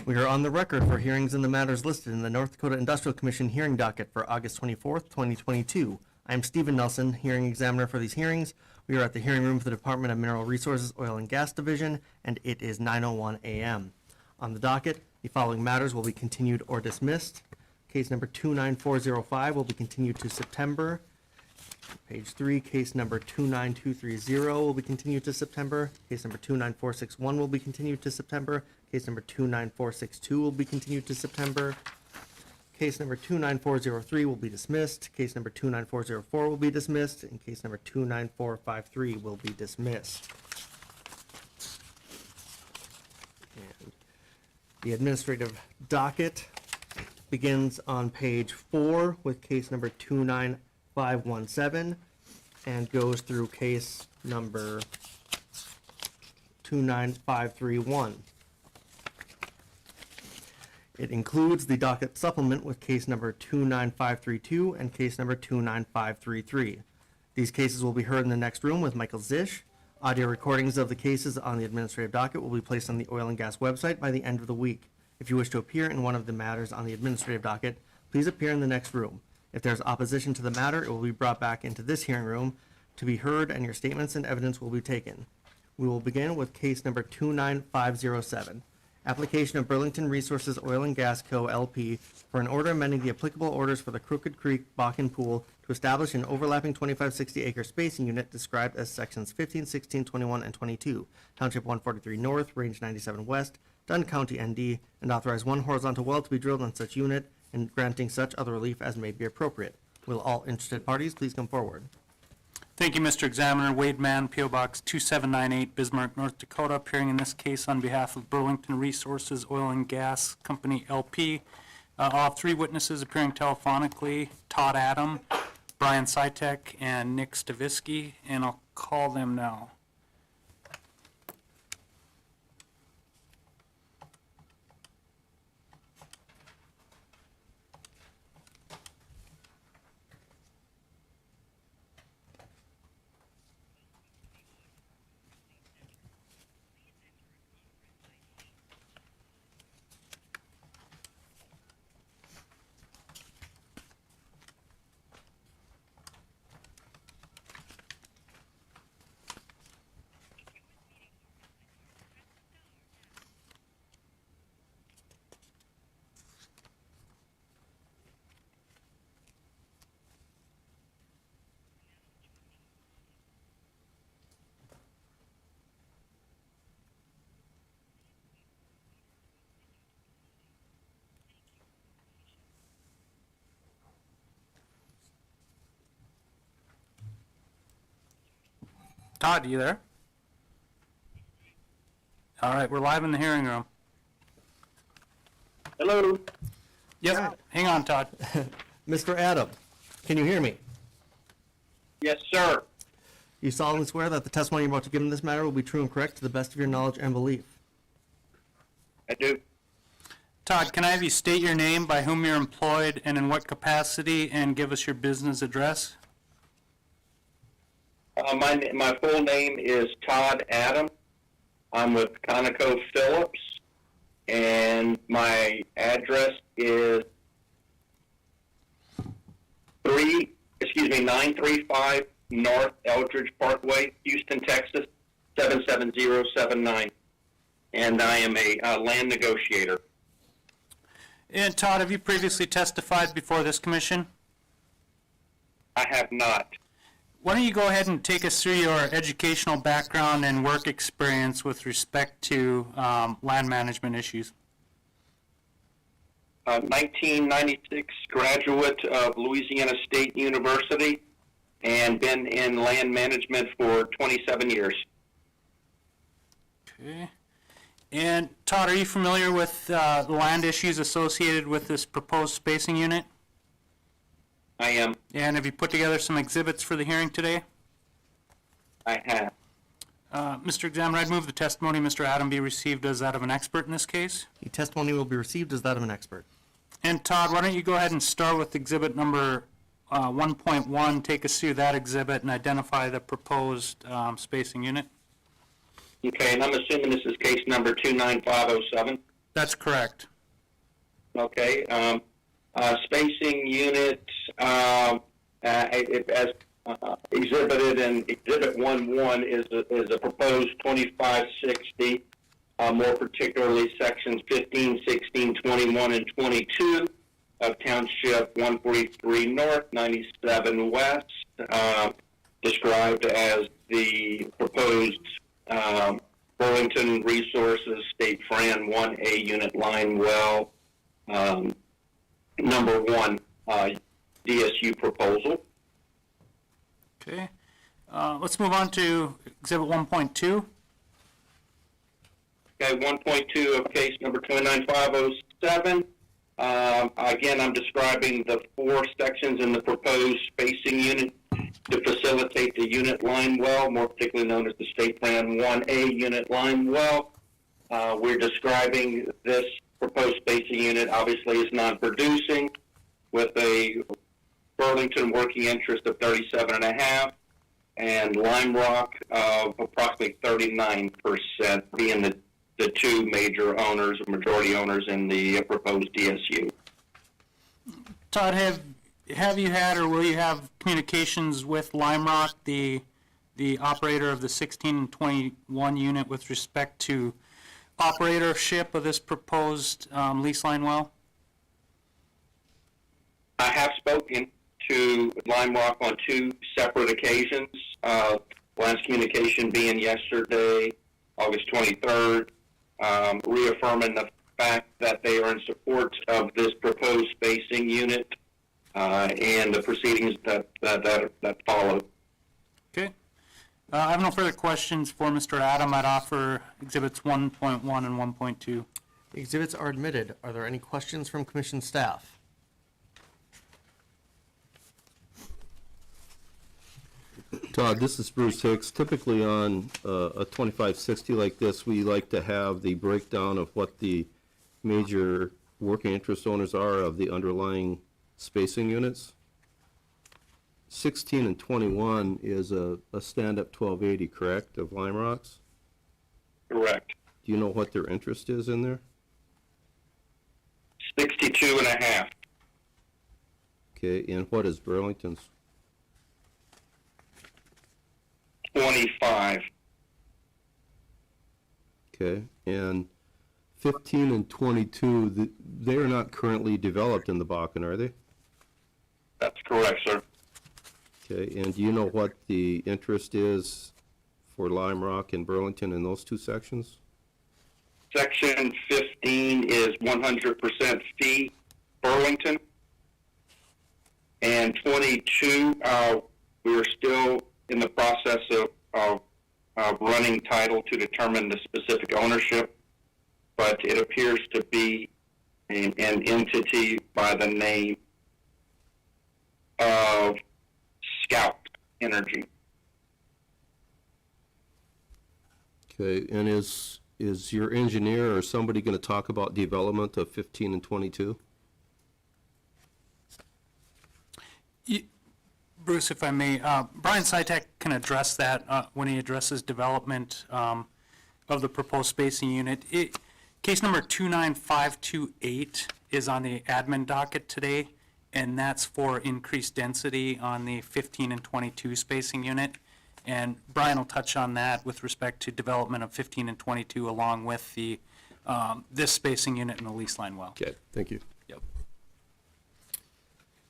We are on the record for hearings in the matters listed in the North Dakota Industrial Commission hearing docket for August 24th, 2022. I am Stephen Nelson, hearing examiner for these hearings. We are at the hearing room for the Department of Mineral Resources, Oil and Gas Division, and it is 9:01 a.m. On the docket, the following matters will be continued or dismissed. Case number 29405 will be continued to September. Page 3, case number 29230 will be continued to September. Case number 29461 will be continued to September. Case number 29462 will be continued to September. Case number 29403 will be dismissed. Case number 29404 will be dismissed. And case number 29453 will be dismissed. And the administrative docket begins on page 4 with case number 29517 and goes through case number 29531. It includes the docket supplement with case number 29532 and case number 29533. These cases will be heard in the next room with Michael Zisch. Audio recordings of the cases on the administrative docket will be placed on the oil and gas website by the end of the week. If you wish to appear in one of the matters on the administrative docket, please appear in the next room. If there's opposition to the matter, it will be brought back into this hearing room to be heard, and your statements and evidence will be taken. We will begin with case number 29507. Application of Burlington Resources Oil and Gas Co. LP for an order amending the applicable orders for the Crooked Creek Bakken Pool to establish an overlapping 2560-acre spacing unit described as sections 15, 16, 21, and 22, Township 143 North, Range 97 West, Dunn County, ND, and authorize one horizontal well to be drilled on such unit and granting such other relief as may be appropriate. Will all interested parties please come forward? Thank you, Mr. Examiner. Wade Mann, P.O. Box 2798, Bismarck, North Dakota, appearing in this case on behalf of Burlington Resources Oil and Gas Company, LP. I'll have 3 witnesses appearing telephonically, Todd Adam, Brian Sitek, and Nick Stavisky, and I'll call them now. Todd, you there? All right, we're live in the hearing room. Hello. Yes, All right. Hang on, Todd. Mr. Adam, can you hear me? Yes, sir. You solemnly swear that the testimony you're about to give in this matter will be true and correct to the best of your knowledge and belief? I do. Todd, can I have you state your name, by whom you're employed, and in what capacity, and give us your business address? My full name is Todd Adam. I'm with ConocoPhillips, and my address is 935 North Eldridge Parkway, Houston, Texas, 77079. And I am a land negotiator. And Todd, have you previously testified before this commission? I have not. Why don't you go ahead and take us through your educational background and work experience with respect to land management issues? 1996 graduate of Louisiana State University and been in land management for 27 years. Okay. And Todd, are you familiar with the land issues associated with this proposed spacing unit? I am. And have you put together some exhibits for the hearing today? I have. Mr. Examiner, I'd move the testimony of Mr. Adam be received as that of an expert in this case. The testimony will be received as that of an expert. And Todd, why don't you go ahead and start with exhibit number 1.1, take us through that exhibit and identify the proposed spacing unit. Okay, and I'm assuming this is case number 29507. That's correct. Okay. Spacing unit, as exhibited in Exhibit 1-1 is a proposed 2560, more particularly sections 15, 16, 21, and 22 of Township 143 North, 97 West, described as the proposed Burlington Resources State Fran 1A unit line well, number 1 DSU proposal. Okay. Let's move on to Exhibit 1.2. Okay, 1.2 of case number 29507. Again, I'm describing the 4 sections in the proposed spacing unit to facilitate the unit line well, more particularly known as the State Fran 1A unit line well. We're describing this proposed spacing unit obviously is non-producing with a Burlington working interest of 37.5 and Lime Rock of approximately 39%, being the 2 major owners, majority owners in the proposed DSU. Todd, have you had or will you have communications with Lime Rock, the operator of the 16 and 21 unit, with respect to operatorship of this proposed lease line well? I have spoken to Lime Rock on 2 separate occasions. Last communication being yesterday, August 23rd, reaffirming the fact that they are in support of this proposed spacing unit and the proceedings that follow. Okay. I have no further questions for Mr. Adam. I'd offer Exhibits 1.1 and 1.2. Exhibits are admitted. Are there any questions from commission staff? Todd, this is Bruce Hicks. Typically on a 2560 like this, we like to have the breakdown of what the major working interest owners are of the underlying spacing units. 16 and 21 is a stand-up 1280, correct, of Lime Rock's? Correct. Do you know what their interest is in there? 62.5. Okay, and what is Burlington's? 25. Okay, and 15 and 22, they are not currently developed in the Bakken, are they? That's correct, sir. Okay, and do you know what the interest is for Lime Rock and Burlington in those 2 sections? Section 15 is 100% fee Burlington. And 22, we are still in the process of running title to determine the specific ownership, but it appears to be an entity by the name of Scout Energy. Okay, and is your engineer or somebody going to talk about development of 15 and 22? Bruce, if I may, Brian Sytek can address that when he addresses development of the proposed spacing unit. Case number 29528 is on the admin docket today, and that's for increased density on the 15 and 22 spacing unit. And Brian will touch on that with respect to development of 15 and 22 along with the this spacing unit and the lease line well. Okay, thank you. Yep.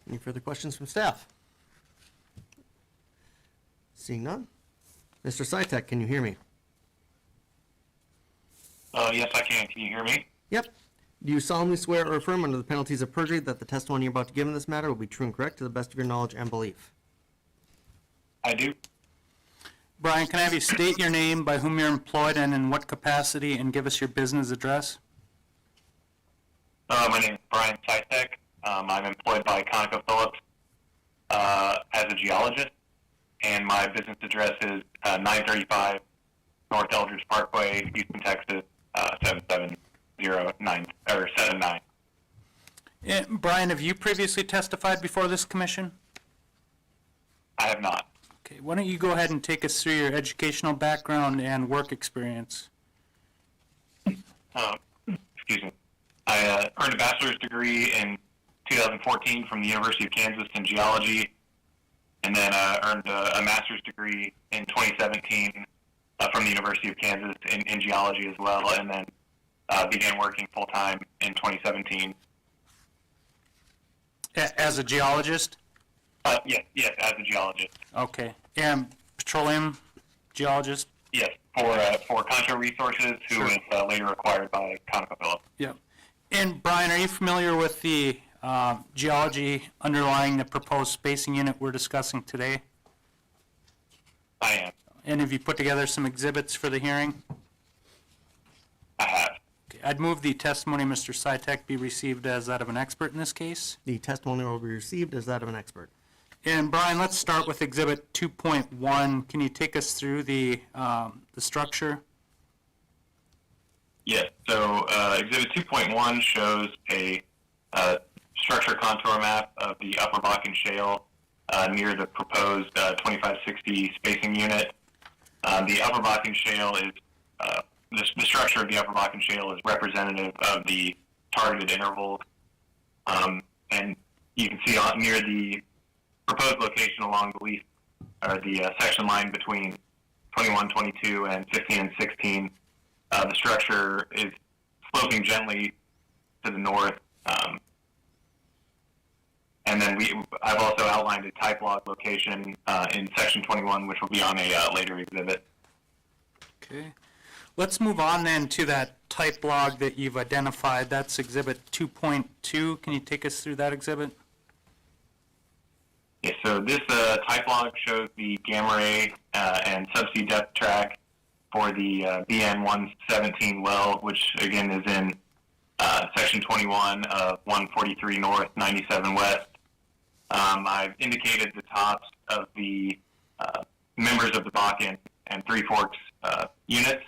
Any further questions from staff? Seeing none. Mr. Sytek, can you hear me? Yes, I can. Can you hear me? Yep. Do you solemnly swear or affirm under the penalties of perjury that the testimony you're about to give in this matter will be true and correct to the best of your knowledge and belief? I do. Brian, can I have you state your name, by whom you're employed, and in what capacity, and give us your business address? My name is Brian Sytek. I'm employed by ConocoPhillips as a geologist, and my business address is 935 North Eldridge Parkway, Houston, Texas, 77079 or 79. Brian, have you previously testified before this commission? I have not. Okay, why don't you go ahead and take us through your educational background and work experience? excuse me. I earned a bachelor's degree in 2014 from the University of Kansas in geology, and then earned a master's degree in 2017 from the University of Kansas in geology as well, and then began working full-time in 2017. As a geologist? Yes, as a geologist. Okay. And petroleum geologist? Yes, for Concho Resources, who was later acquired by ConocoPhillips. Yeah. And Brian, are you familiar with the geology underlying the proposed spacing unit we're discussing today? I am. And have you put together some exhibits for the hearing? I have. Okay, I'd move the testimony of Mr. Sytek be received as that of an expert in this case. The testimony will be received as that of an expert. And Brian, let's start with Exhibit 2.1. Can you take us through the structure? Yes, so Exhibit 2.1 shows a structure contour map of the Upper Bakken Shale near the proposed 2560 spacing unit. The Upper Bakken Shale is, the structure of the Upper Bakken Shale is representative of the targeted intervals. And you can see near the proposed location along the leaf, or the section line between 21, 22, and 15 and 16, the structure is sloping gently to the north. And then I've also outlined a type log location in section 21, which will be on a later exhibit. Okay. Let's move on then to that type log that you've identified. That's Exhibit 2.2. Can you take us through that exhibit? Yes, so this type log shows the gamma ray and subsea depth track for the BN 117 well, which again is in section 21 of 143 north, 97 west. I've indicated the tops of the members of the Bakken and Three Forks units,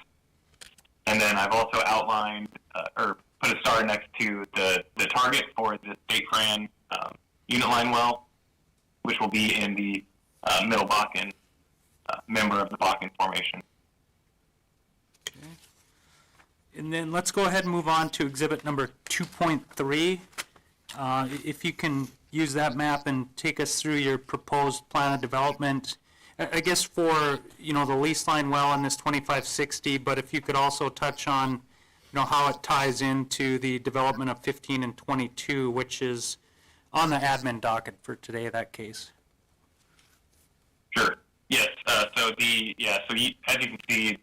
and then I've also outlined or put a star next to the target for the State Fran unit line well, which will be in the Middle Bakken member of the Bakken formation. Okay. And then let's go ahead and move on to exhibit number 2.3. If you can use that map and take us through your proposed plan of development, I guess for, the lease line well in this 2560, but if you could also touch on, how it ties into the development of 15 and 22, which is on the admin docket for today, that case. Sure. Yes. As you can see,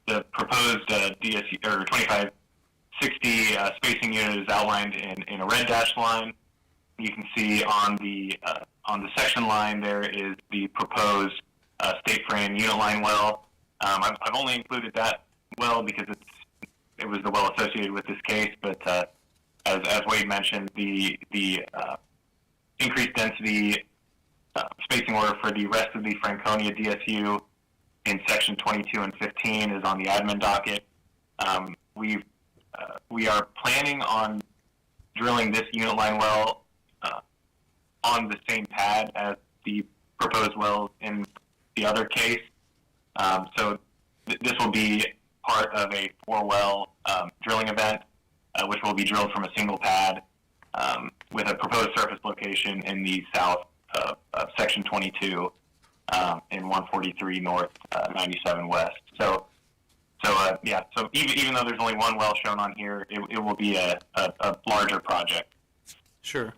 the proposed DSU or 2560 spacing unit is outlined in a red dashed line. You can see on the section line there is the proposed State Fran unit line well. I've only included that well because it was the well associated with this case, but as Wade mentioned, the increased density spacing order for the rest of the Franconia DSU in section 22 and 15 is on the admin docket. We are planning on drilling this unit line well on the same pad as the proposed wells in the other case. This will be part of a 4-well drilling event, which will be drilled from a single pad with a proposed surface location in the south of section 22 in 143 north, 97 west. So even though there's only one well shown on here, it will be a larger project. Sure.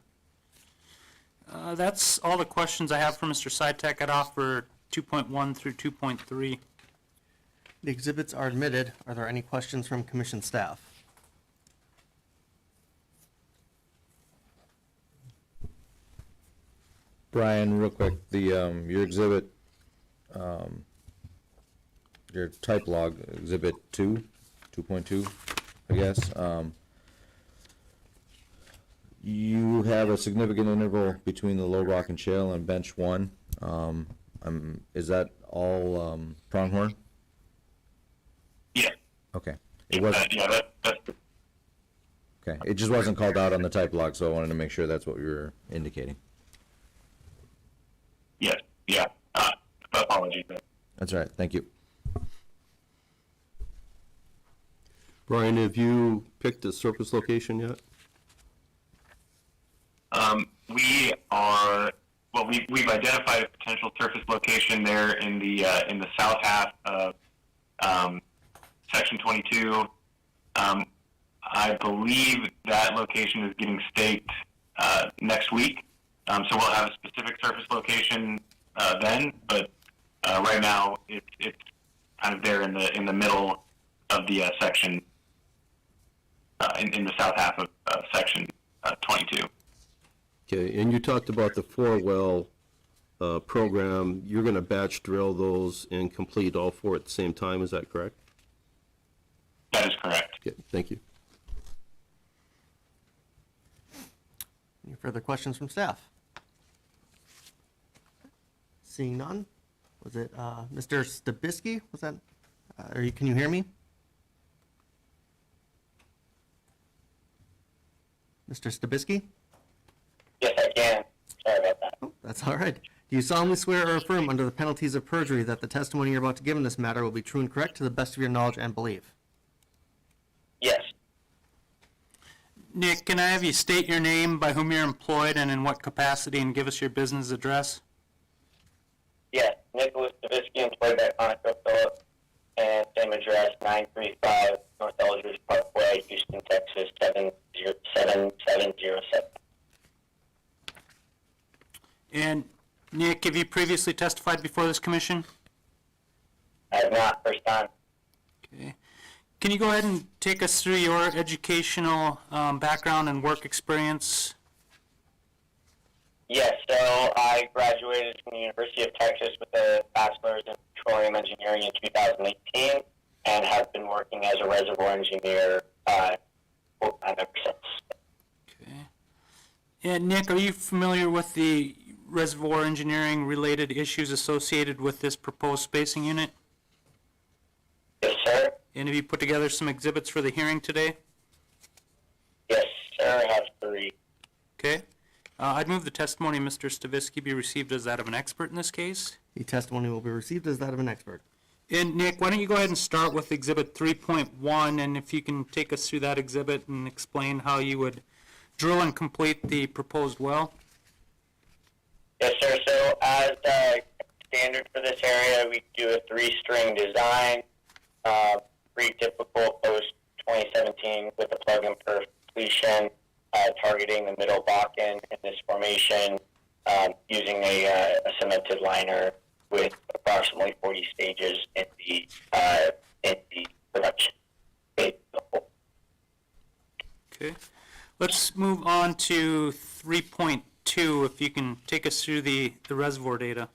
That's all the questions I have for Mr. Sytek. I'd offer 2.1 through 2.3. The exhibits are admitted. Are there any questions from commission staff? Brian, real quick, your exhibit, your type log, exhibit 2.2, I guess. You have a significant interval between the low rock and shale and bench 1. Is that all pronghorn? Yeah. Okay. It was okay. It just wasn't called out on the type log, so I wanted to make sure that's what we were indicating. Yes. Yeah. Apologies. That's all right. Thank you. Brian, have you picked a surface location yet? We are, well, we've identified a potential surface location there in the south half of Section 22. I believe that location is getting staked next week, so we'll have a specific surface location then. But right now, it's kind of there in the middle of the section, in the south half of Section 22. Okay, and you talked about the 4-well program. You're going to batch drill those and complete all 4 at the same time, is that correct? That is correct. Okay, thank you. Any further questions from staff? Seeing none, was it Mr. Stabisky? Was that, can you hear me? Mr. Stabisky? Yes, I can. Sorry about that. Oh, that's all right. Do you solemnly swear or affirm under the penalties of perjury that the testimony you're about to give in this matter will be true and correct to the best of your knowledge and belief? Yes. Nick, can I have you state your name, by whom you're employed, and in what capacity, and give us your business address? Yes. Nicholas Davisky, employed by ConocoPhillips, and same address, 935 North Eldridge Parkway, Houston, Texas, 77707. And Nick, have you previously testified before this commission? I have not, first time. Okay. Can you go ahead and take us through your educational background and work experience? Yes, so I graduated from the University of Texas with a bachelor's in petroleum engineering in 2018 and have been working as a reservoir engineer full-time ever since. Okay. And Nick, are you familiar with the reservoir engineering related issues associated with this proposed spacing unit? Yes, sir. And have you put together some exhibits for the hearing today? Yes, sir. I have 3. Okay. I'd move the testimony of Mr. Stavisky be received as that of an expert in this case. The testimony will be received as that of an expert. And Nick, why don't you go ahead and start with Exhibit 3.1, and if you can take us through that exhibit and explain how you would drill and complete the proposed well. Yes, sir. So as standard for this area, we do a 3-string design, pretty typical post-2017 with a plug-and perf completion, targeting the middle Bakken in this formation, using a cemented liner with approximately 40 stages in the production phase of the hole. Okay. Let's move on to 3.2, if you can take us through the reservoir data.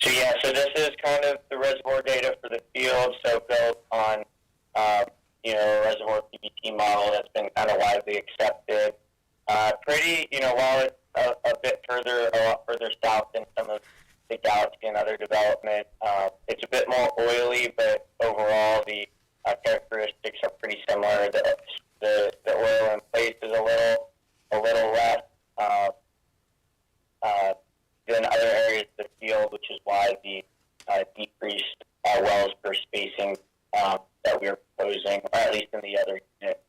So yeah, so this is kind of the reservoir data for the field, so built on, a reservoir PBT model that's been kind of widely accepted. Pretty, while it's a bit further, a lot further south than some of the Galaxy and other development, it's a bit more oily, but overall the characteristics are pretty similar. The oil in place is a little less than other areas of the field, which is why the decreased wells per spacing that we are proposing, or at least in the other unit.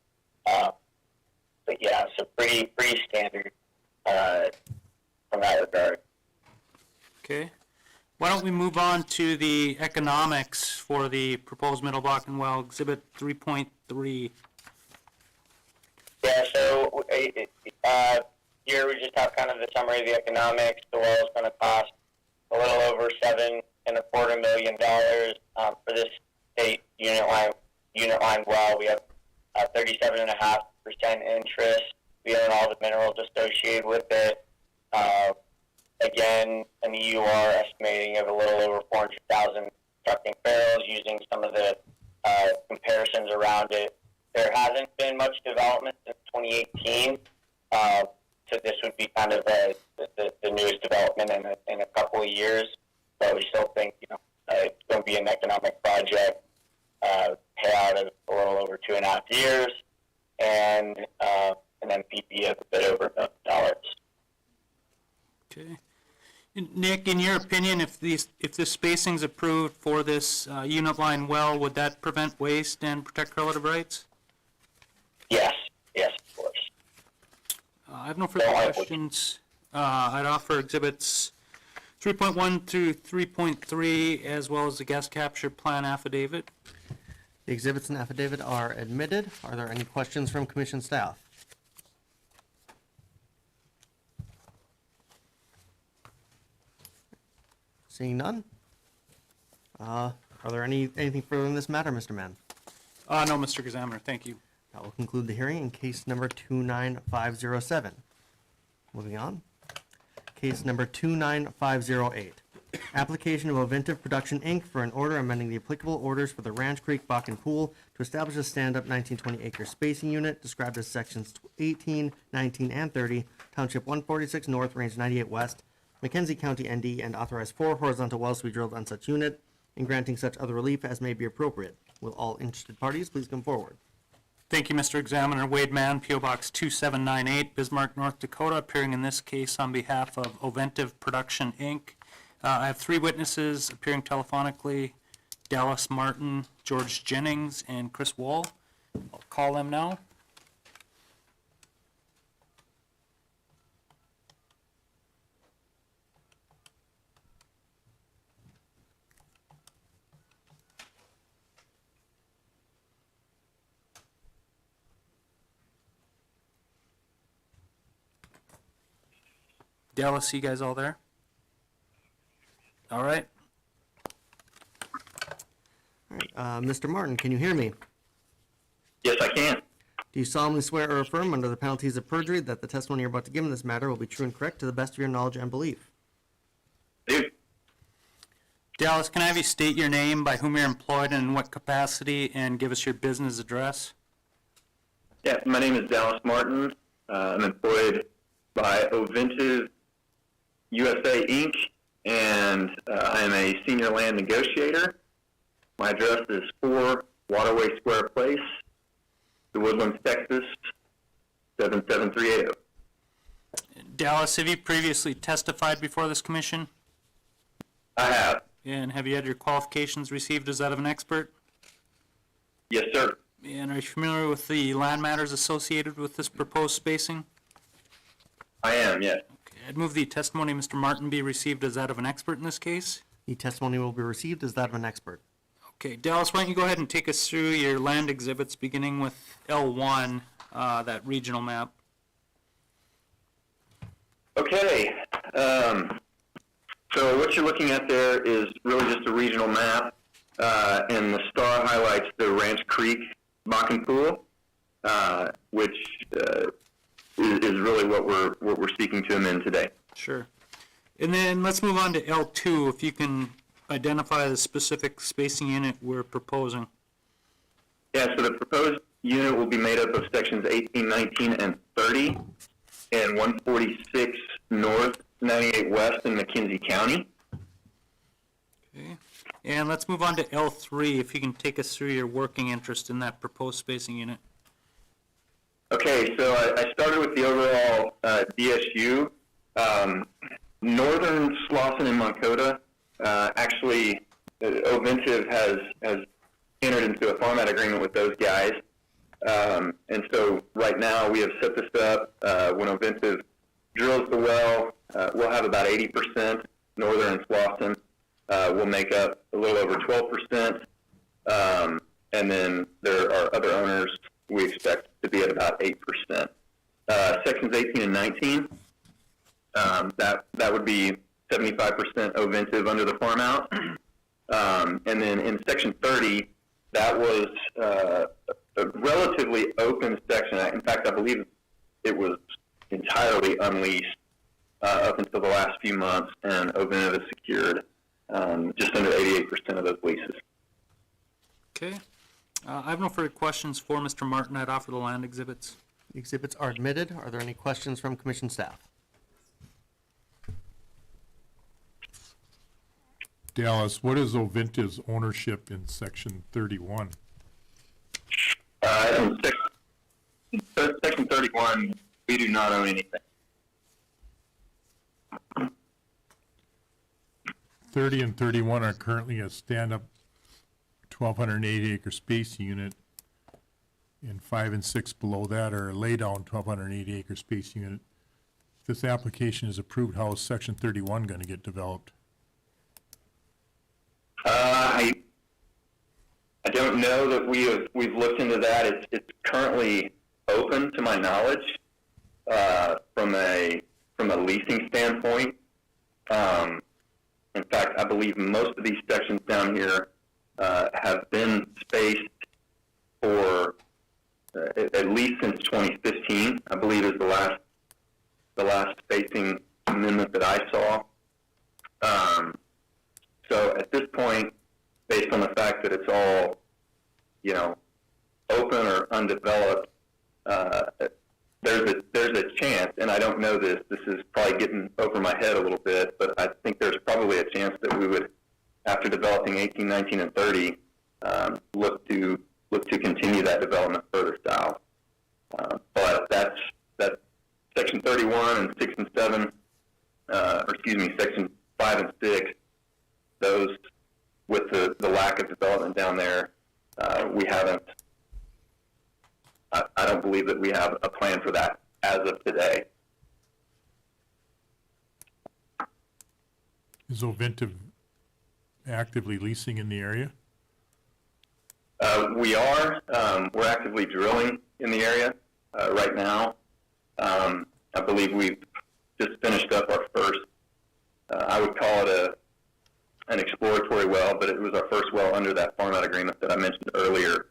But yeah, so pretty standard from that regard. Okay. Why don't we move on to the economics for the proposed Middle Bakken well, Exhibit 3.3. Yeah, so here we just have kind of the summary of the economics. The well is going to cost a little over $7.25 million for this state unit line well. We have 37.5% interest. We own all the minerals associated with it. Again, an EUR estimating of a little over 400,000 trucking barrels using some of the comparisons around it. There hasn't been much development since 2018, so this would be kind of the newest development in a couple of years. But we still think it's going to be an economic project, payout of a little over 2.5 years, and an NPV of a bit over $1 million. Okay. Nick, Nick, in your opinion, if this spacing's approved for this unit line well, would that prevent waste and protect relative rights? Yes, of course. I have no further questions. I'd offer exhibits 3.1 through 3.3, as well as the gas capture plan affidavit. The exhibits and affidavit are admitted. Are there any questions from commission staff? Seeing none? Are there anything further in this matter, Mr. Mann? No, Mr. Examiner, thank you. That will conclude the hearing in case number 29507. Moving on. Case number 29508. Application of Oventive Production, Inc. for an order amending the applicable orders for the Ranch Creek Bakken Pool to establish a stand-up 1920 acre spacing unit described as sections 18, 19, and 30, Township 146 North, Range 98 West, Mackenzie County, ND, and authorize 4 horizontal wells to be drilled on such unit, and granting such other relief as may be appropriate. Will all interested parties please come forward? Thank you, Mr. Examiner. Wade Mann, P.O. Box 2798, Bismarck, North Dakota, appearing in this case on behalf of Oventive Production, Inc. I have 3 witnesses appearing telephonically, Dallas Martin, George Jennings, and Chris Wall. I'll call them now. Dallas, you guys all there? All right. All right, Mr. Martin, can you hear me? Yes, I can. Do you solemnly swear or affirm under the penalties of perjury that the testimony you're about to give in this matter will be true and correct to the best of your knowledge and belief? Dude, Dallas, can I have you state your name, by whom you're employed, and in what capacity, and give us your business address? yeah, my name is Dallas Martin. I'm employed by Oventive USA, Inc., and I am a senior land negotiator. My address is 4 Waterway Square Place, The Woodlands, Texas, 77380. Dallas, have you previously testified before this commission? I have. And have you had your qualifications received as that of an expert? Yes, sir. And are you familiar with the land matters associated with this proposed spacing? I am, yes. Okay, I'd move the testimony of Mr. Martin be received as that of an expert in this case. The testimony will be received as that of an expert. Okay, Dallas, why don't you go ahead and take us through your land exhibits, beginning with L1, that regional map. Okay. So what you're looking at there is really just a regional map, and the star highlights the Ranch Creek Bakken Pool, which is really what we're seeking to amend today. Sure. And then let's move on to L2, if you can identify the specific spacing unit we're proposing. Yeah, so the proposed unit will be made up of sections 18, 19, and 30 in 146 North, 98 West in Mackenzie County. Okay. And let's move on to L3, if you can take us through your working interest in that proposed spacing unit. Okay, so I started with the overall DSU. Northern Slauson and Moncota, actually, Oventive has entered into a farm-out agreement with those guys. And so right now we have set this up. When Oventive drills the well, we'll have about 80%. Northern and Slauson will make up a little over 12%. And then there are other owners we expect to be at about 8%. Sections 18 and 19, that would be 75% Oventive under the farm out. And then in section 30, that was a relatively open section. In fact, I believe it was entirely unleased up until the last few months, and Oventive has secured just under 88% of those leases. Okay. I have no further questions for Mr. Martin. I'd offer the land exhibits. The exhibits are admitted. Are there any questions from commission staff? Dallas, what is Oventive's ownership in section 31? In section 31, we do not own anything. 30 and 31 are currently a stand-up 1,280 acre space unit, and 5 and 6 below that are a lay-down 1,280 acre space unit. If this application is approved, how is section 31 going to get developed? I don't know that we've looked into that. It's currently open to my knowledge from a leasing standpoint. In fact, I believe most of these sections down here have been spaced for at least since 2015. I believe is the last spacing amendment that I saw. So at this point, based on the fact that it's all, open or undeveloped, there's a chance, and I don't know this is probably getting over my head a little bit, but I think there's probably a chance that we would, after developing 18, 19, and 30, look to continue that development further south. But that's section 31 and 6 and 7, section 5 and 6, those with the lack of development down there, we haven't, I don't believe that we have a plan for that as of today. Is Ovintiv actively leasing in the area? We are. We're actively drilling in the area right now. I believe we've just finished up our first, I would call it an exploratory well, but it was our first well under that farm out agreement that I mentioned earlier.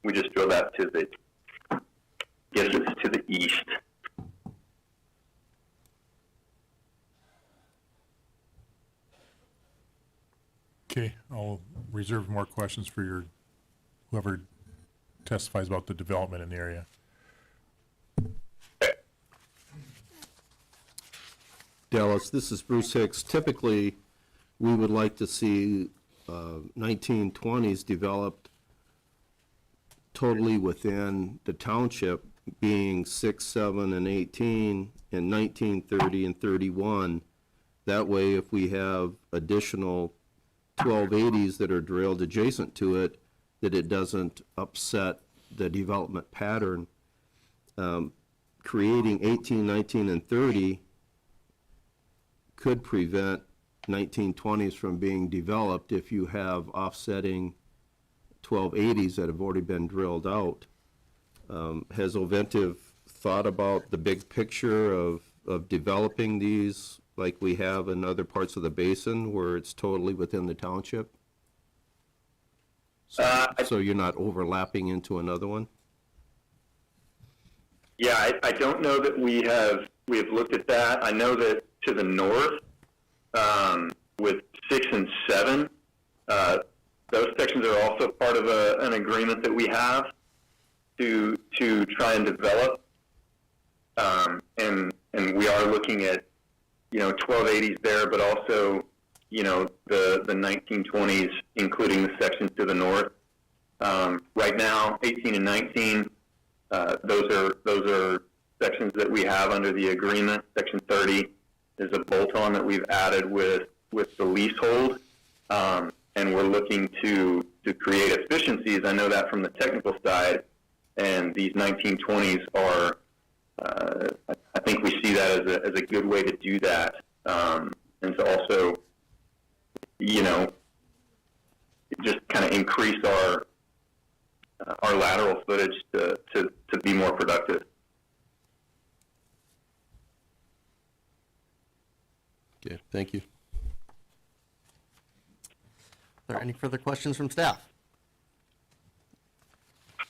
We just drilled that to the east. Okay, I'll reserve more questions for whoever testifies about the development in the area. Dallas, this is Bruce Hicks. Typically, we would like to see 1920s developed totally within the township, being 6, 7, and 18, and 19, 30, and 31. That way, if we have additional 1280s that are drilled adjacent to it, that it doesn't upset the development pattern. Creating 18, 19, and 30 could prevent 1920s from being developed if you have offsetting 1280s that have already been drilled out. Has Ovintiv thought about the big picture of developing these like we have in other parts of the basin where it's totally within the township? So you're not overlapping into another one? Yeah, I don't know that we have looked at that. I know that to the north, with 6 and 7, those sections are also part of an agreement that we have to try and develop, and we are looking at 1280s there, but also the 1920s, including the sections to the north. Right now, 18 and 19, those are sections that we have under the agreement. Section 30 is a bolt-on that we've added with the leasehold, and we're looking to create efficiencies. I know that from the technical side, and these 1920s are, I think we see that as a good way to do that, and to also, just kind of increase our lateral footage to be more productive. Okay, thank you. Are there any further questions from staff?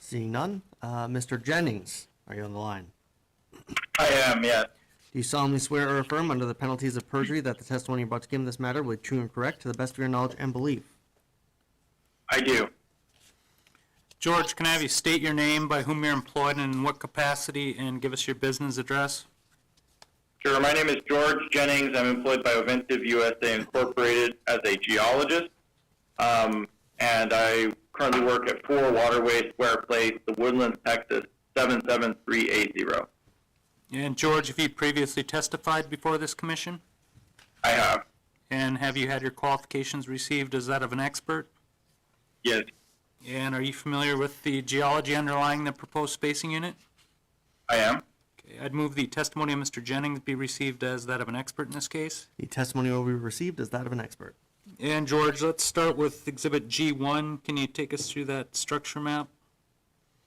Seeing none, Mr. Jennings, are you on the line? I am, yes. Do you solemnly swear or affirm under the penalties of perjury that the testimony you're about to give in this matter will be true and correct to the best of your knowledge and belief? I do. George, can I have you state your name, by whom you're employed, and in what capacity, and give us your business address? Sure. My name is George Jennings. I'm employed by Ovintiv USA Incorporated as a geologist, and I currently work at 4 Waterway Square Place, The Woodlands, Texas, 77380. And George, have you previously testified before this commission? I have. And have you had your qualifications received as that of an expert? Yes, And are you familiar with the geology underlying the proposed spacing unit? I am. Okay, I'd move the testimony of Mr. Jennings be received as that of an expert in this case. The testimony will be received as that of an expert. And George, let's start with Exhibit G1. Can you take us through that structure map?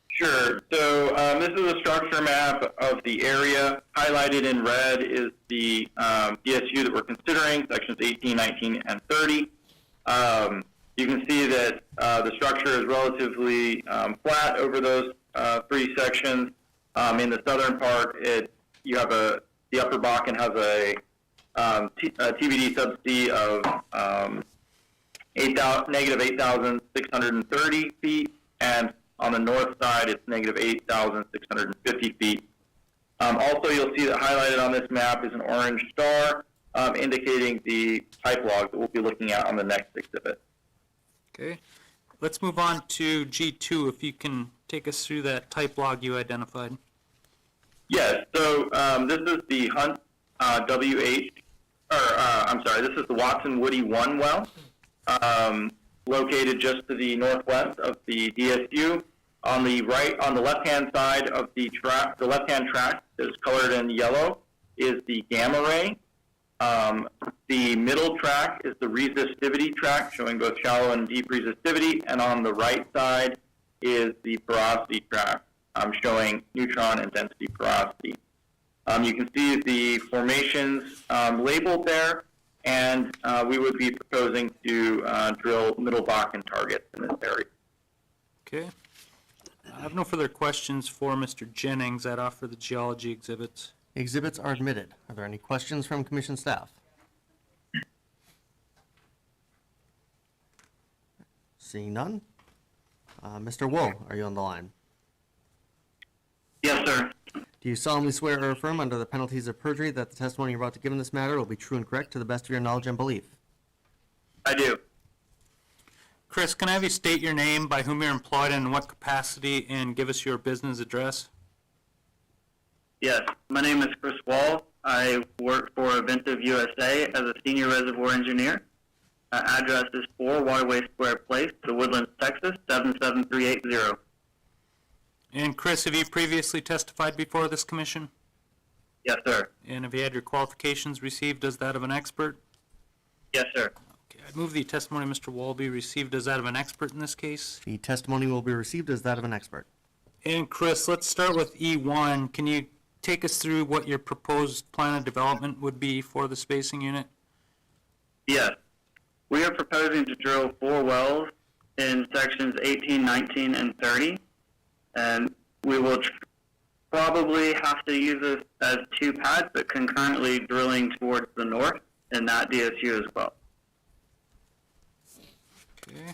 Sure. So this is a structure map of the area. Highlighted in red is the DSU that we're considering, sections 18, 19, and 30. You can see that the structure is relatively flat over those three sections. In the southern part, you have the upper Bakken has a TVD subsea of negative 8,630 feet, and on the north side, it's negative 8,650 feet. Also, you'll see that highlighted on this map is an orange star indicating the pipe log that we'll be looking at on the next exhibit. Okay. Let's move on to G2, if you can take us through that type log you identified. Yes, so this is the Hunt this is the Watson Woody 1 well, located just to the northwest of the DSU. On the left-hand side of the track, the left-hand track that is colored in yellow is the gamma ray. The middle track is the resistivity track, showing both shallow and deep resistivity, and on the right side is the porosity track, showing neutron and density porosity. You can see the formations labeled there, and we would be proposing to drill Middle Bakken targets in this area. Okay. I have no further questions for Mr. Jennings. I'd offer the geology exhibits. Exhibits are admitted. Are there any questions from commission staff? Seeing none. Mr. Wool, are you on the line? Yes, sir. Do you solemnly swear or affirm under the penalties of perjury that the testimony you're about to give in this matter will be true and correct to the best of your knowledge and belief? I do. Chris, can I have you state your name, by whom you're employed, and in what capacity, and give us your business address? Yes, my name is Chris Wall. I work for Aventive USA as a senior reservoir engineer. Address is 4 Waterway Square Place, The Woodlands, Texas, 77380. And Chris, have you previously testified before this commission? Yes, sir. And have you had your qualifications received as that of an expert? Yes, sir. Okay, I move the testimony of Mr. Wall be received as that of an expert in this case. The testimony will be received as that of an expert. And Chris, let's start with E1. Can you take us through what your proposed plan of development would be for the spacing unit? Yes. We are proposing to drill 4 wells in sections 18, 19, and 30. And we will probably have to use this as 2 pads, but concurrently drilling towards the north in that DSU as well. Okay.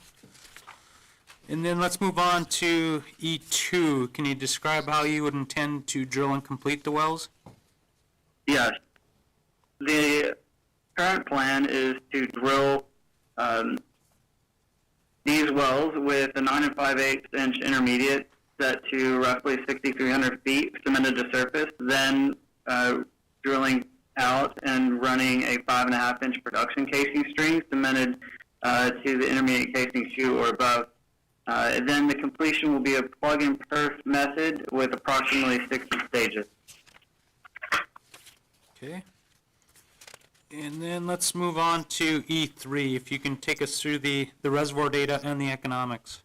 And then let's move on to E2. Can you describe how you would intend to drill and complete the wells? Yes. The current plan is to drill these wells with a 9 5/8 inch intermediate set to roughly 6,300 feet cemented to surface, then drilling out and running a 5.5 inch production casing string cemented to the intermediate casing chute or above. Then the completion will be a plug-and-perf method with approximately 60 stages. Okay. And then let's move on to E3. If you can take us through the reservoir data and the economics.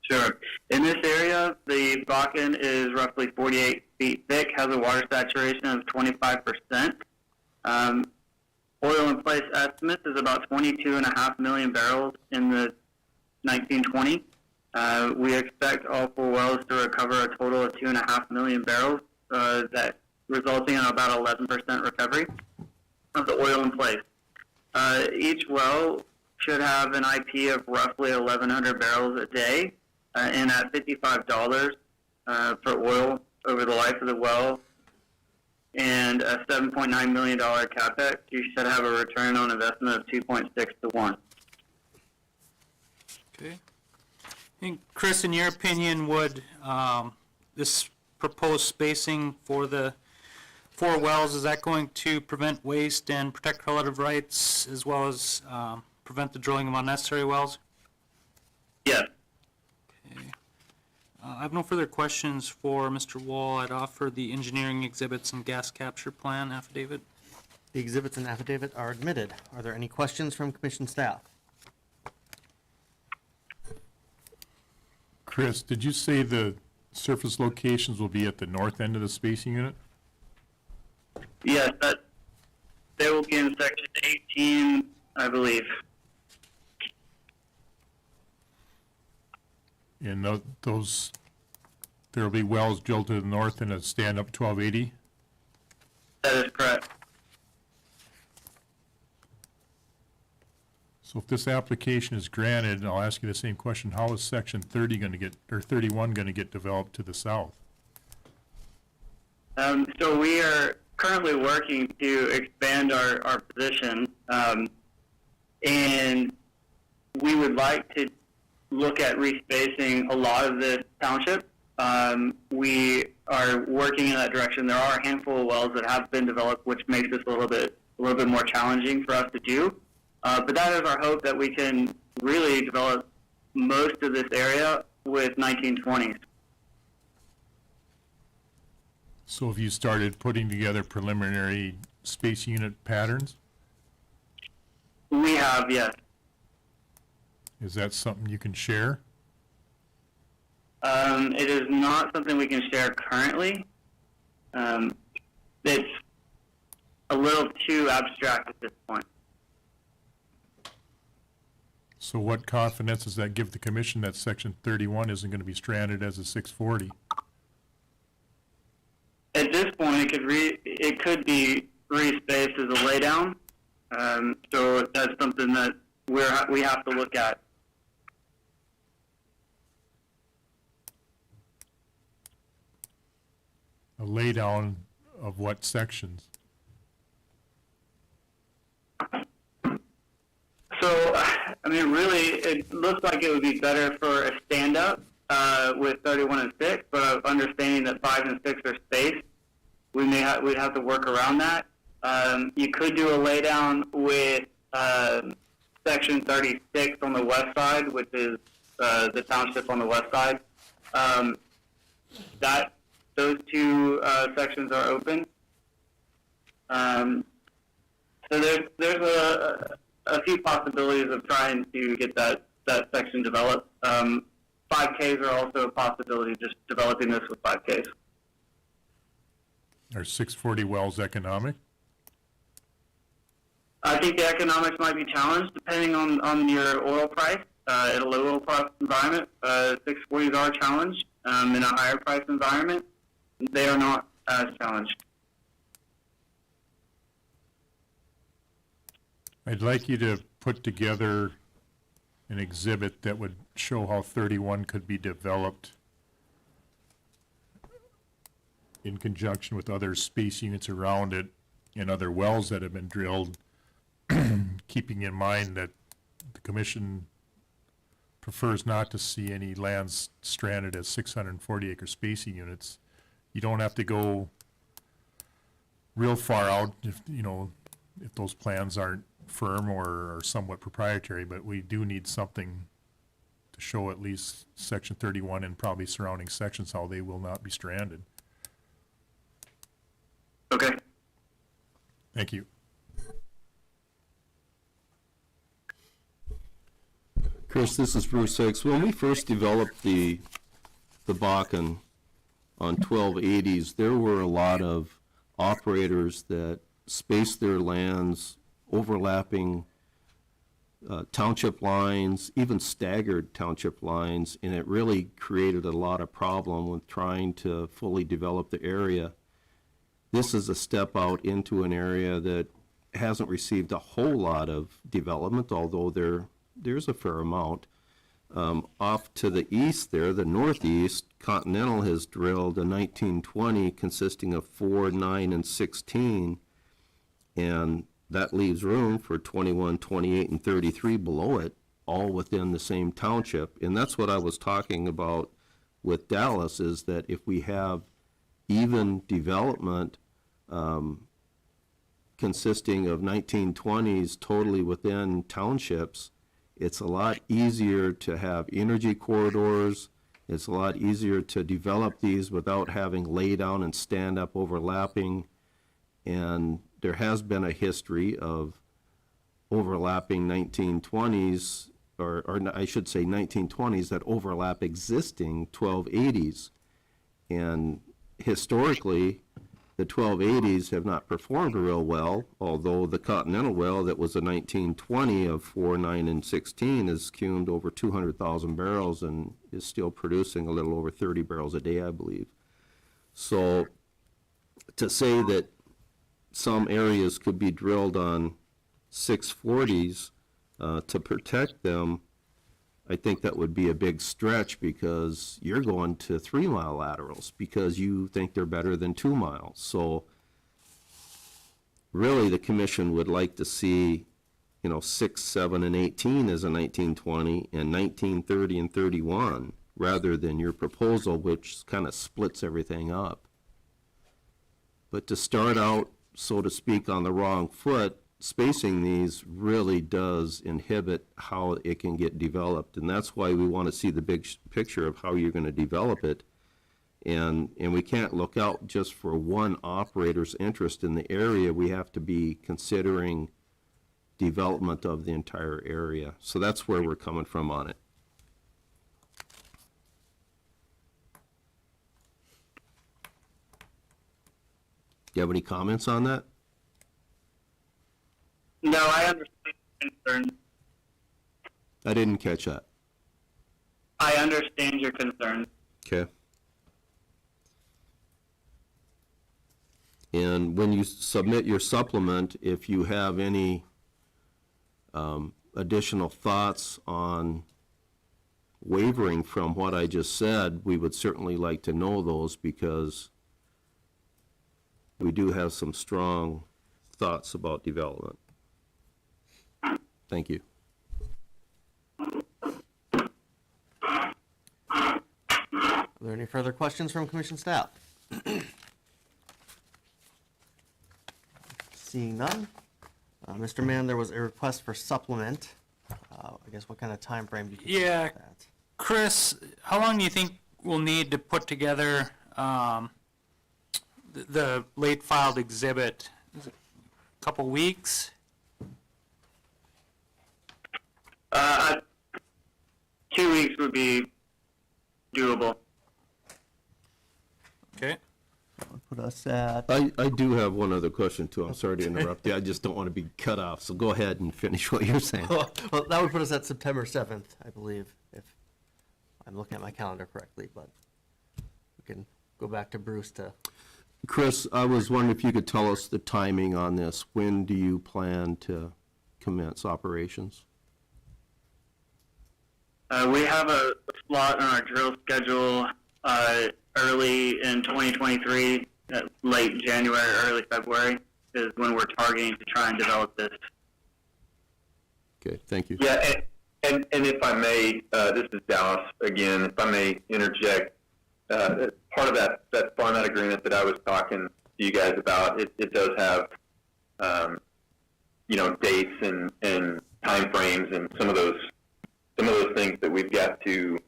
Sure. In this area, the Bakken is roughly 48 feet thick, has a water saturation of 25%. Oil in place estimates is about 22.5 million barrels in the 1920. We expect all 4 wells to recover a total of 2.5 million barrels, that resulting in about 11% recovery of the oil in place. Each well should have an IP of roughly 1,100 barrels a day, and at $55 for oil over the life of the well, and a $7.9 million capex, you should have a return on investment of 2.6 to 1. Okay. And Chris, in your opinion, would this proposed spacing for the 4 wells, is that going to prevent waste and protect relative rights as well as prevent the drilling of unnecessary wells? Yes. Okay. I have no further questions for Mr. Wall. I'd offer the engineering exhibits and gas capture plan affidavit. The exhibits and affidavit are admitted. Are there any questions from commission staff? Chris, did you say the surface locations will be at the north end of the spacing unit? Yes, they will be in section 18, I believe. And those, there'll be wells drilled to the north in a stand-up 1280? That is correct. So if this application is granted, and I'll ask you the same question, how is section 30 going to get, or 31 going to get developed to the south? So we are currently working to expand our position, and we would like to look at respacing a lot of this township. We are working in that direction. There are a handful of wells that have been developed, which makes this a little bit more challenging for us to do. But that is our hope, that we can really develop most of this area with 1920s. So have you started putting together preliminary space unit patterns? We have, yes. Is that something you can share? It is not something we can share currently. It's a little too abstract at this point. So what confidence does that give the commission that section 31 isn't going to be stranded as a 640? At this point, it could be respaced as a laydown. So that's something that we have to look at. A laydown of what sections? So, I mean, really, it looks like it would be better for a stand-up with 31 and 6, but understanding that 5 and 6 are spaced, we'd have to work around that. You could do a laydown with section 36 on the west side, which is the township on the west side. Those two sections are open. So there's a few possibilities of trying to get that section developed. 5Ks are also a possibility, just developing this with 5Ks. Are 640 wells economic? I think the economics might be challenged depending on your oil price. In a low oil price environment, 640s are challenged. In a higher price environment, they are not as challenged. I'd like you to put together an exhibit that would show how 31 could be developed in conjunction with other space units around it and other wells that have been drilled, keeping in mind that the commission prefers not to see any lands stranded as 640-acre spacing units. You don't have to go real far out if those plans aren't firm or somewhat proprietary, but we do need something to show at least section 31 and probably surrounding sections how they will not be stranded. Okay. Thank you. Chris, this is Bruce Hicks. When we first developed the Bakken on 1280s, there were a lot of operators that spaced their lands overlapping township lines, even staggered township lines, and it really created a lot of problem with trying to fully develop the area. This is a step out into an area that hasn't received a whole lot of development, although there's a fair amount. Off to the east there, the northeast, Continental has drilled a 1920 consisting of 4, 9, and 16, and that leaves room for 21, 28, and 33 below it, all within the same township. And that's what I was talking about with Dallas, is that if we have even development consisting of 1920s totally within townships, it's a lot easier to have energy corridors. It's a lot easier to develop these without having lay down and stand up overlapping. And there has been a history of overlapping 1920s, or I should say 1920s that overlap existing 1280s. And historically, the 1280s have not performed real well, although the Continental well that was a 1920 of 4, 9, and 16 has cumed over 200,000 barrels and is still producing a little over 30 barrels a day, I believe. So to say that some areas could be drilled on 640s to protect them, I think that would be a big stretch, because you're going to 3-mile laterals because you think they're better than 2 miles. So really, the commission would like to see, 6, 7, and 18 as a 1920, and 19, 30, and 31, rather than your proposal, which kind of splits everything up. But to start out, so to speak, on the wrong foot, spacing these really does inhibit how it can get developed, and that's why we want to see the big picture of how you're going to develop it. And we can't look out just for one operator's interest in the area. We have to be considering development of the entire area. So that's where we're coming from on it. Do you have any comments on that? No, I understand your concern. I didn't catch that. I understand your concern. Okay. And when you submit your supplement, if you have any additional thoughts on wavering from what I just said, we would certainly like to know those, because we do have some strong thoughts about development. Thank you. Are there any further questions from commission staff? Seeing none. Mr. Mann, there was a request for supplement. I guess what kind of time frame do you Yeah. think that? Chris, how long do you think we'll need to put together the late filed exhibit? Is it a couple weeks? 2 weeks would be doable. Okay. That would put us at, I do have one other question too. I'm sorry to interrupt you. I just don't want to be cut off. So go ahead and finish what you're saying. well, that would put us at September 7th, I believe, if I'm looking at my calendar correctly, but we can go back to Bruce to, Chris, I was wondering if you could tell us the timing on this. When do you plan to commence operations? We have a slot on our drill schedule early in 2023, late January, early February is when we're targeting to try and develop this. Okay, thank you. Yeah, and if I may, this is Dallas again, if I may interject, part of that farm-out agreement that I was talking to you guys about, it does have, dates and time frames and some of those things that we've got to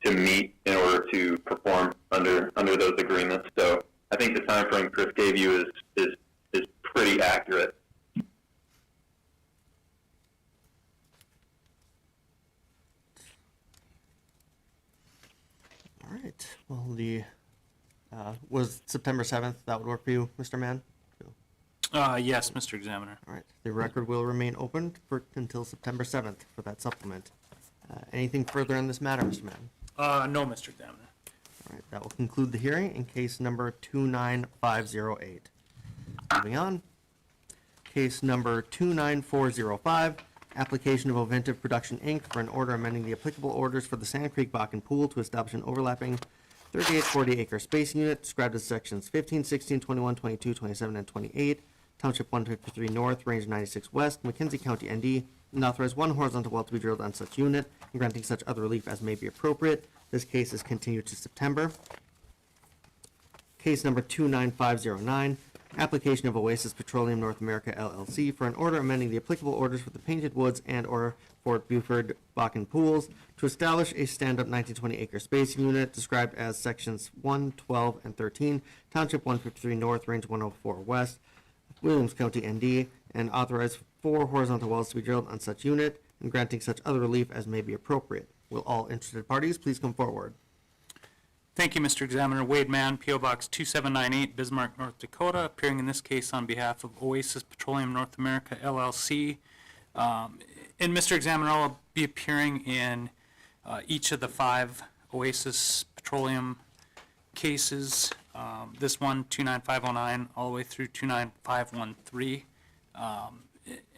meet in order to perform under those agreements. So I think the time frame Chris gave you is pretty accurate. all right. Well, was September 7th, that would work for you, Mr. Mann? Yes, Mr. Examiner. All right, the record will remain open until September 7th for that supplement. Anything further on this matter, Mr. Mann? No, Mr. Examiner. All right, that will conclude the hearing in case number 29508. Moving on. Case number 29405, application of Oventive Production, Inc. for an order amending the applicable orders for the Sand Creek Bakken Pool to establish an overlapping 3840 acre spacing unit described as sections 15, 16, 21, 22, 27, and 28, Township 153 North, Range 96 West, McKenzie County, ND, and authorize one horizontal well to be drilled on such unit, and granting such other relief as may be appropriate. This case is continued to September. Case number 29509, application of Oasis Petroleum North America LLC for an order amending the applicable orders for the Painted Woods and/or Fort Buford Bakken pools to establish a stand-up 1920 acre spacing unit described as sections 1, 12, and 13, Township 153 North, Range 104 West, Williams County, ND, and authorize 4 horizontal wells to be drilled on such unit and granting such other relief as may be appropriate. Will all interested parties please come forward? Thank you, Mr. Examiner. Wade Mann, P.O. Box 2798, Bismarck, North Dakota, appearing in this case on behalf of Oasis Petroleum North America, LLC. And Mr. Examiner, I'll be appearing in each of the 5 Oasis Petroleum cases. This one, 29509, all the way through 29513.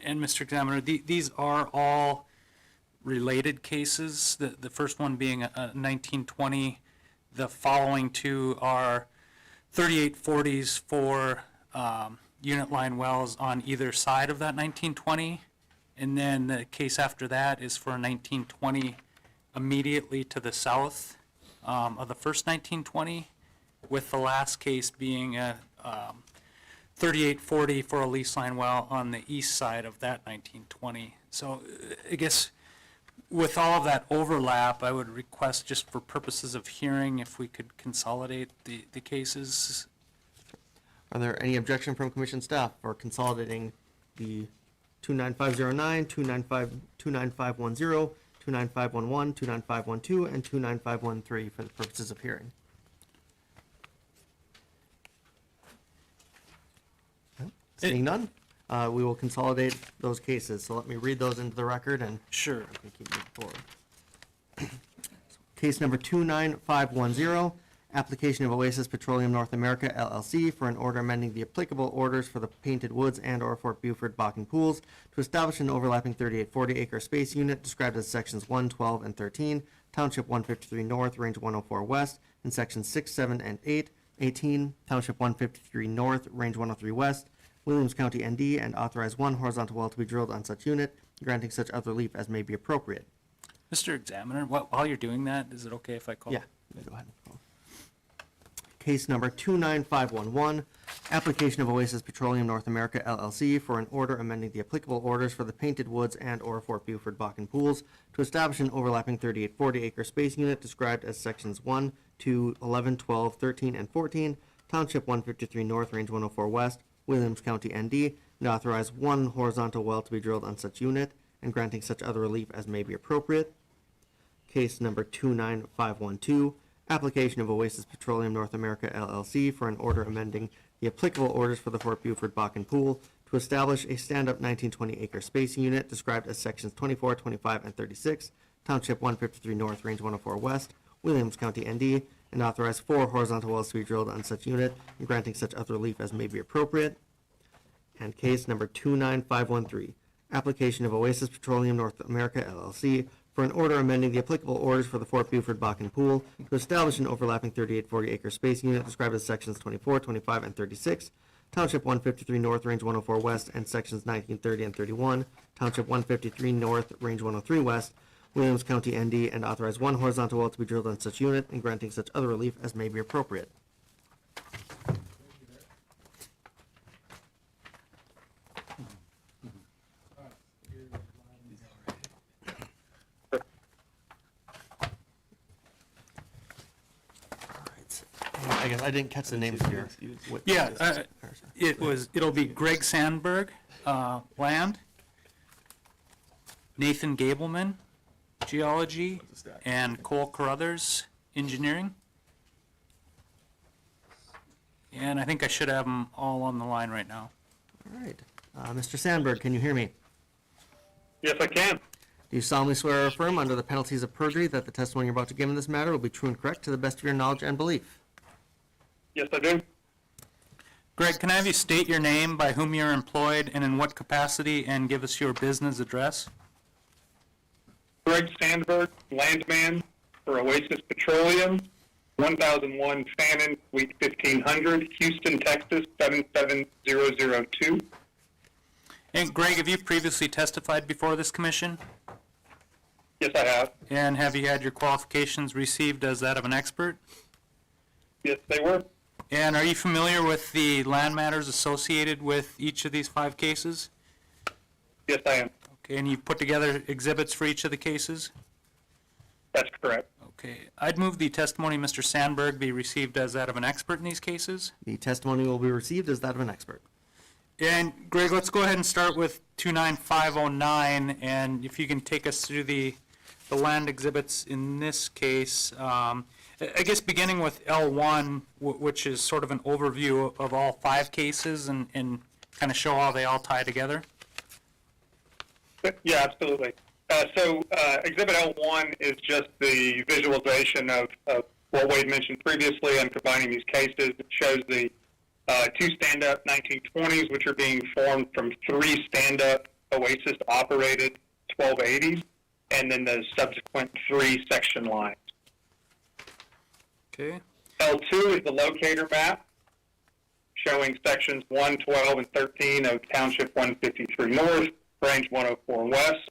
And Mr. Examiner, these are all related cases. The first one being a 1920. The following 2 are 3840s for unit line wells on either side of that 1920. And then the case after that is for a 1920 immediately to the south of the first 1920, with the last case being a 3840 for a lease line well on the east side of that 1920. So I guess with all of that overlap, I would request, just for purposes of hearing, if we could consolidate the cases. Are there any objection from commission staff for consolidating the 29509, 29510, 29511, 29512, and 29513 for the purposes of hearing? No? Seeing none, we will consolidate those cases. So let me read those into the record and Sure. we can keep moving forward. Case number 29510, application of Oasis Petroleum North America LLC for an order amending the applicable orders for the Painted Woods and/or Fort Buford Bakken pools to establish an overlapping 3840 acre space unit described as sections 1, 12, and 13, Township 153 North, Range 104 West, and sections 6, 7, and 8, 18, Township 153 North, Range 103 West, Williams County, ND, and authorize 1 horizontal well to be drilled on such unit, granting such other relief as may be appropriate. Mr. Examiner, while you're doing that, is it okay if I call? Yeah, go ahead. Case number 29511, application of Oasis Petroleum North America LLC for an order amending the applicable orders for the Painted Woods and/or Fort Buford Bakken pools to establish an overlapping 3840 acre space unit described as sections 1, 2, 11, 12, 13, and 14, Township 153 North, Range 104 West, Williams County, ND, and authorize 1 horizontal well to be drilled on such unit and granting such other relief as may be appropriate. Case number 29512, application of Oasis Petroleum North America LLC for an order amending the applicable orders for the Fort Buford Bakken pool to establish a stand-up 1920 acre spacing unit described as sections 24, 25, and 36, Township 153 North, Range 104 West, Williams County, ND, and authorize 4 horizontal wells to be drilled on such unit and granting such other relief as may be appropriate. And case number 29513, application of Oasis Petroleum North America LLC for an order amending the applicable orders for the Fort Buford Bakken pool to establish an overlapping 3840 acre spacing unit described as sections 24, 25, and 36, Township 153 North, Range 104 West, and sections 19, 30, and 31, Township 153 North, Range 103 West, Williams County, ND, and authorize 1 horizontal well to be drilled on such unit and granting such other relief as may be appropriate. I guess I didn't catch the names here. Yeah, it'll be Greg Sandberg, land, Nathan Gableman, geology, and Cole Carruthers, engineering. And I think I should have them all on the line right now. All right. Mr. Sandberg, can you hear me? Yes, I can. Do you solemnly swear or affirm under the penalties of perjury that the testimony you're about to give in this matter will be true and correct to the best of your knowledge and belief? Yes, I do. Greg, can I have you state your name, by whom you're employed, and in what capacity, and give us your business address? Greg Sandberg, landman for Oasis Petroleum, 1001 Fannin, Suite 1500, Houston, Texas, 77002. And Greg, have you previously testified before this commission? Yes, I have. And have you had your qualifications received as that of an expert? Yes, they were. And are you familiar with the land matters associated with each of these 5 cases? Yes, I am. Okay, and you put together exhibits for each of the cases? That's correct. Okay, I'd move the testimony of Mr. Sandberg be received as that of an expert in these cases. The testimony will be received as that of an expert. And Greg, let's go ahead and start with 29509, and if you can take us through the land exhibits in this case. I guess beginning with L1, which is sort of an overview of all 5 cases and kind of show how they all tie together. Yeah, absolutely. So Exhibit L1 is just the visualization of what Wade mentioned previously on combining these cases. It shows the 2 stand-up 1920s, which are being formed from 3 stand-up Oasis-operated 1280s, and then the subsequent 3 section lines. Okay. L2 is the locator map showing sections 1, 12, and 13 of Township 153 North, Range 104 West.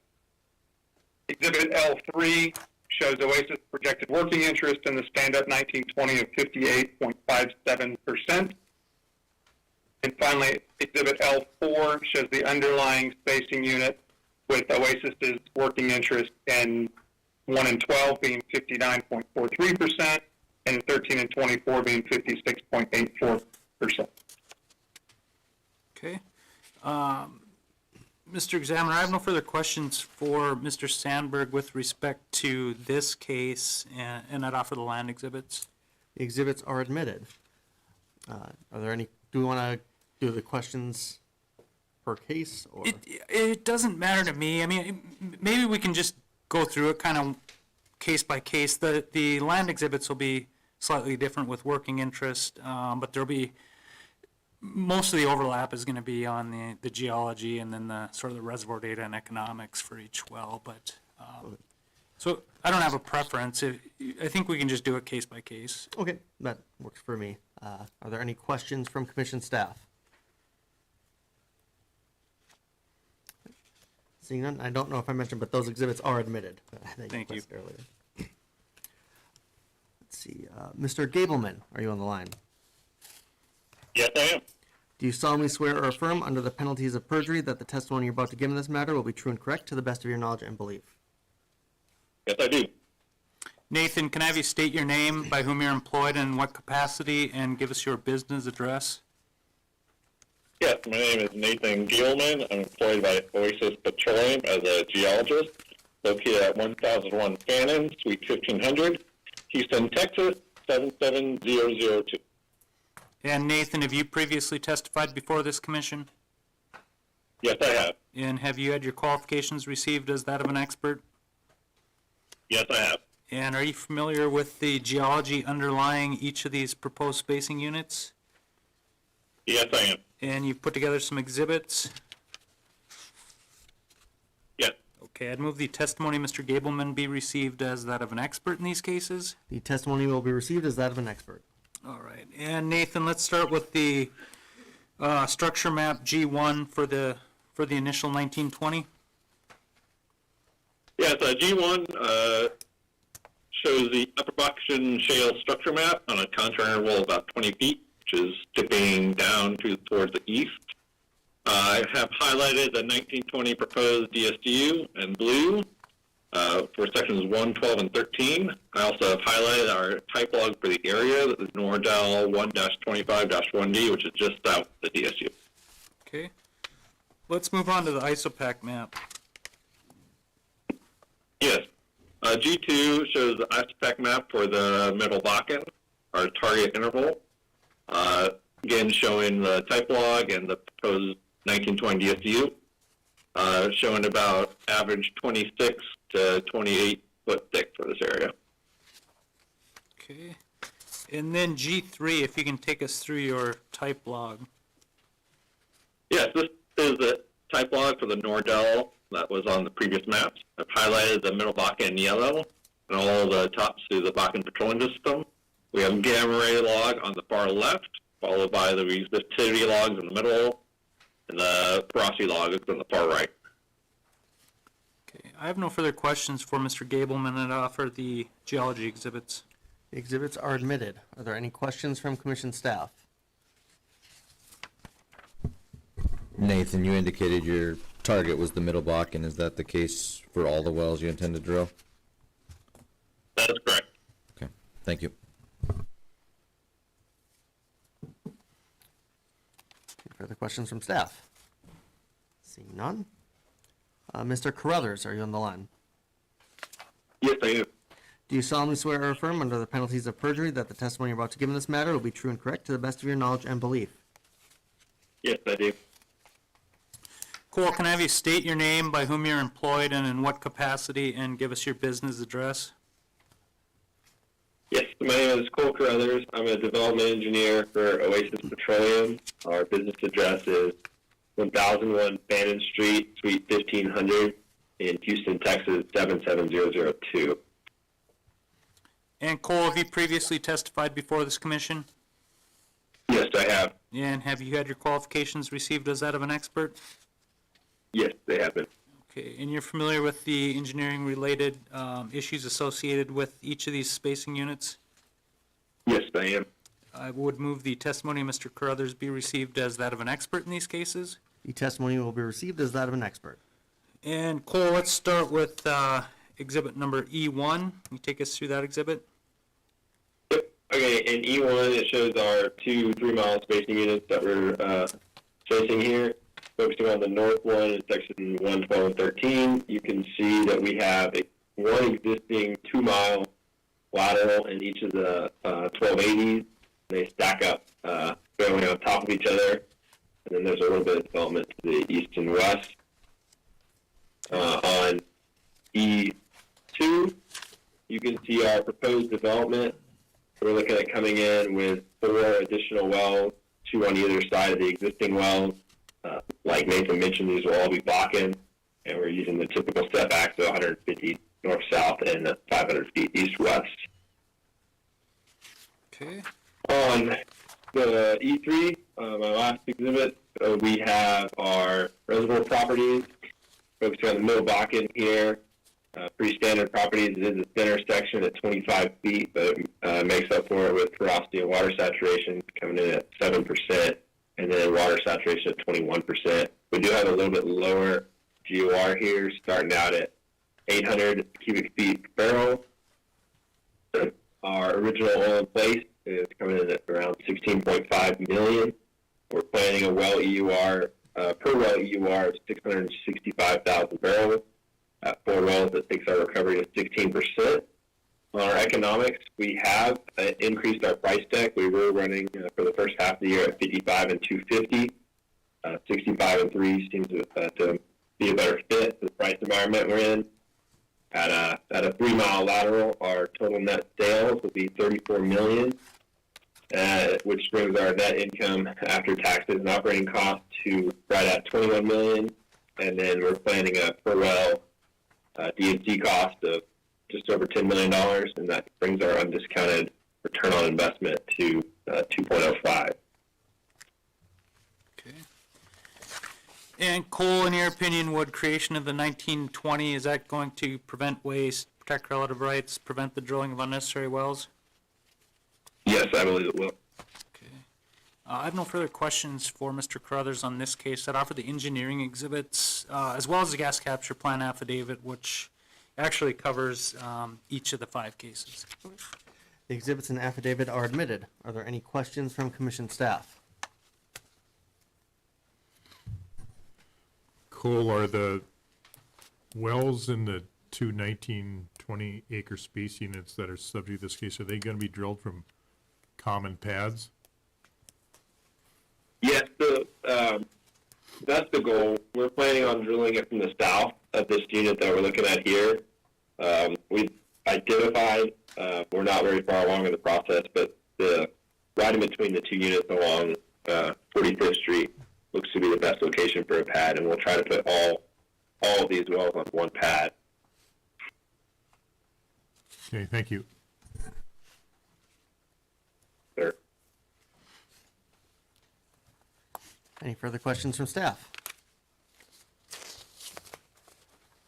Exhibit L3 shows Oasis projected working interest in the stand-up 1920 of 58.57%. And finally, Exhibit L4 shows the underlying spacing unit with Oasis's working interest in 1 and 12 being 59.43%, and 13 and 24 being 56.84%. Okay. Mr. Examiner, I have no further questions for Mr. Sandberg with respect to this case, and I'd offer the land exhibits. The exhibits are admitted. Are there any, do we want to do the questions per case, or? It doesn't matter to me. I mean, maybe we can just go through it kind of case by case. The land exhibits will be slightly different with working interest, but there'll be, most of the overlap is going to be on the geology and then the sort of the reservoir data and economics for each well. But so I don't have a preference. I think we can just do it case by case. Okay, that works for me. Are there any questions from commission staff? Seeing none, I don't know if I mentioned, but those exhibits are admitted. Thank you. Requested earlier. Let's see, Mr. Gableman, are you on the line? Yes, I am. Do you solemnly swear or affirm under the penalties of perjury that the testimony you're about to give in this matter will be true and correct to the best of your knowledge and belief? Yes, I do. Nathan, can I have you state your name, by whom you're employed, and what capacity, and give us your business address? Yes, my name is Nathan Gielman. I'm employed by Oasis Petroleum as a geologist, located at 1001 Fannin, Suite 1500, Houston, Texas, 77002. And Nathan, have you previously testified before this commission? Yes, I have. And have you had your qualifications received as that of an expert? Yes, I have. And are you familiar with the geology underlying each of these proposed spacing units? Yes, I am. And you've put together some exhibits? Yes. Okay, I'd move the testimony of Mr. Gableman be received as that of an expert in these cases. The testimony will be received as that of an expert. All right, and Nathan, let's start with the structure map G1 for the initial 1920. Yes, G1 shows the Upper Boxon Shale structure map on a contour interval of about 20 feet, which is dipping down towards the east. I have highlighted the 1920 proposed DSU in blue for sections 1, 12, and 13. I also have highlighted our type log for the area, the Nordell 1-25-1D, which is just south of the DSU. Okay, let's move on to the ISOPAC map. Yes. G2 shows the ISOPAC map for the Middle Bakken, our target interval. Again, showing the type log and the proposed 1920 DSU, showing about average 26 to 28 foot thick for this area. Okay, and then G3, if you can take us through your type log. Yes, this is the type log for the Nordell that was on the previous maps. I've highlighted the Middle Bakken in yellow and all the tops to the Bakken petroleum system. We have gamma ray log on the far left, followed by the resistivity logs in the middle, and the porosity log is on the far right. Okay, I have no further questions for Mr. Gableman, and I offer the geology exhibits. The exhibits are admitted. Are there any questions from commission staff? Nathan, you indicated your target was the Middle Bakken. Is that the case for all the wells you intend to drill? That is correct. Okay, thank you. Any further questions from staff? Seeing none. Mr. Carruthers, are you on the line? Yes, I am. Do you solemnly swear or affirm under the penalties of perjury that the testimony you're about to give in this matter will be true and correct to the best of your knowledge and belief? Yes, I do. Cool, can I have you state your name, by whom you're employed, and in what capacity, and give us your business address? Yes, my name is Cole Carruthers. I'm a development engineer for Oasis Petroleum. Our business address is 1001 Bannon Street, Suite 1500 in Houston, Texas, 77002. And Cole, have you previously testified before this commission? Yes, I have. And have you had your qualifications received as that of an expert? Yes, they have been. Okay, and you're familiar with the engineering-related issues associated with each of these spacing units? Yes, I am. I would move the testimony of Mr. Carruthers be received as that of an expert in these cases. The testimony will be received as that of an expert. And Cole, let's start with exhibit number E1. Can you take us through that exhibit? Yep. Okay, in E1, it shows our 2 3-mile spacing units that we're spacing here. Focusing on the north one in section 1, 12, and 13, you can see that we have one existing 2-mile lateral in each of the 1280s. They stack up fairly on top of each other. And then there's a little bit of development to the east and west. On E2, you can see our proposed development. We're looking at coming in with 4 additional wells, 2 on either side of the existing wells. Like Nathan mentioned, these will all be Bakken, and we're using the typical setbacks of 150 north-south and 500 feet east-west. Okay. On the E3, my last exhibit, we have our reservoir properties, focusing on the Middle Bakken here. Pretty standard properties. It is a thinner section at 25 feet, but it makes up for it with porosity and water saturation coming in at 7%, and then water saturation at 21%. We do have a little bit lower GOR here, starting out at 800 cubic feet per barrel. Our original oil in place is coming in at around 16.5 million. We're planning a well EUR, per well EUR of 665,000 barrels. At 4 wells, that takes our recovery to 16%. On our economics, we have increased our price deck. We were running for the first half of the year at 55 and 250. 65 and 3 seems to be a better fit for the price environment we're in. At a 3-mile lateral, our total net sales will be 34 million, which brings our net income after taxes and operating costs to right at 21 million. And then we're planning a per well D&C cost of just over $10 million, and that brings our undiscounted return on investment to 2.05. Okay. And Cole, in your opinion, would creation of the 1920, is that going to prevent waste, protect relative rights, prevent the drilling of unnecessary wells? Yes, I believe it will. Okay. I have no further questions for Mr. Carruthers on this case. I'd offer the engineering exhibits, as well as the gas capture plan affidavit, which actually covers each of the 5 cases. The exhibits and affidavit are admitted. Are there any questions from commission staff? Cole, are the wells in the 2 19-20 acre space units that are subject to this case, are they gonna be drilled from common pads? Yes, that's the goal. We're planning on drilling it from the south of this unit that we're looking at here. We've identified, we're not very far along in the process, but right in between the 2 units along 45th Street looks to be the best location for a pad, and we'll try to put all of these wells on one pad. Okay, thank you. Sure. Any further questions from staff?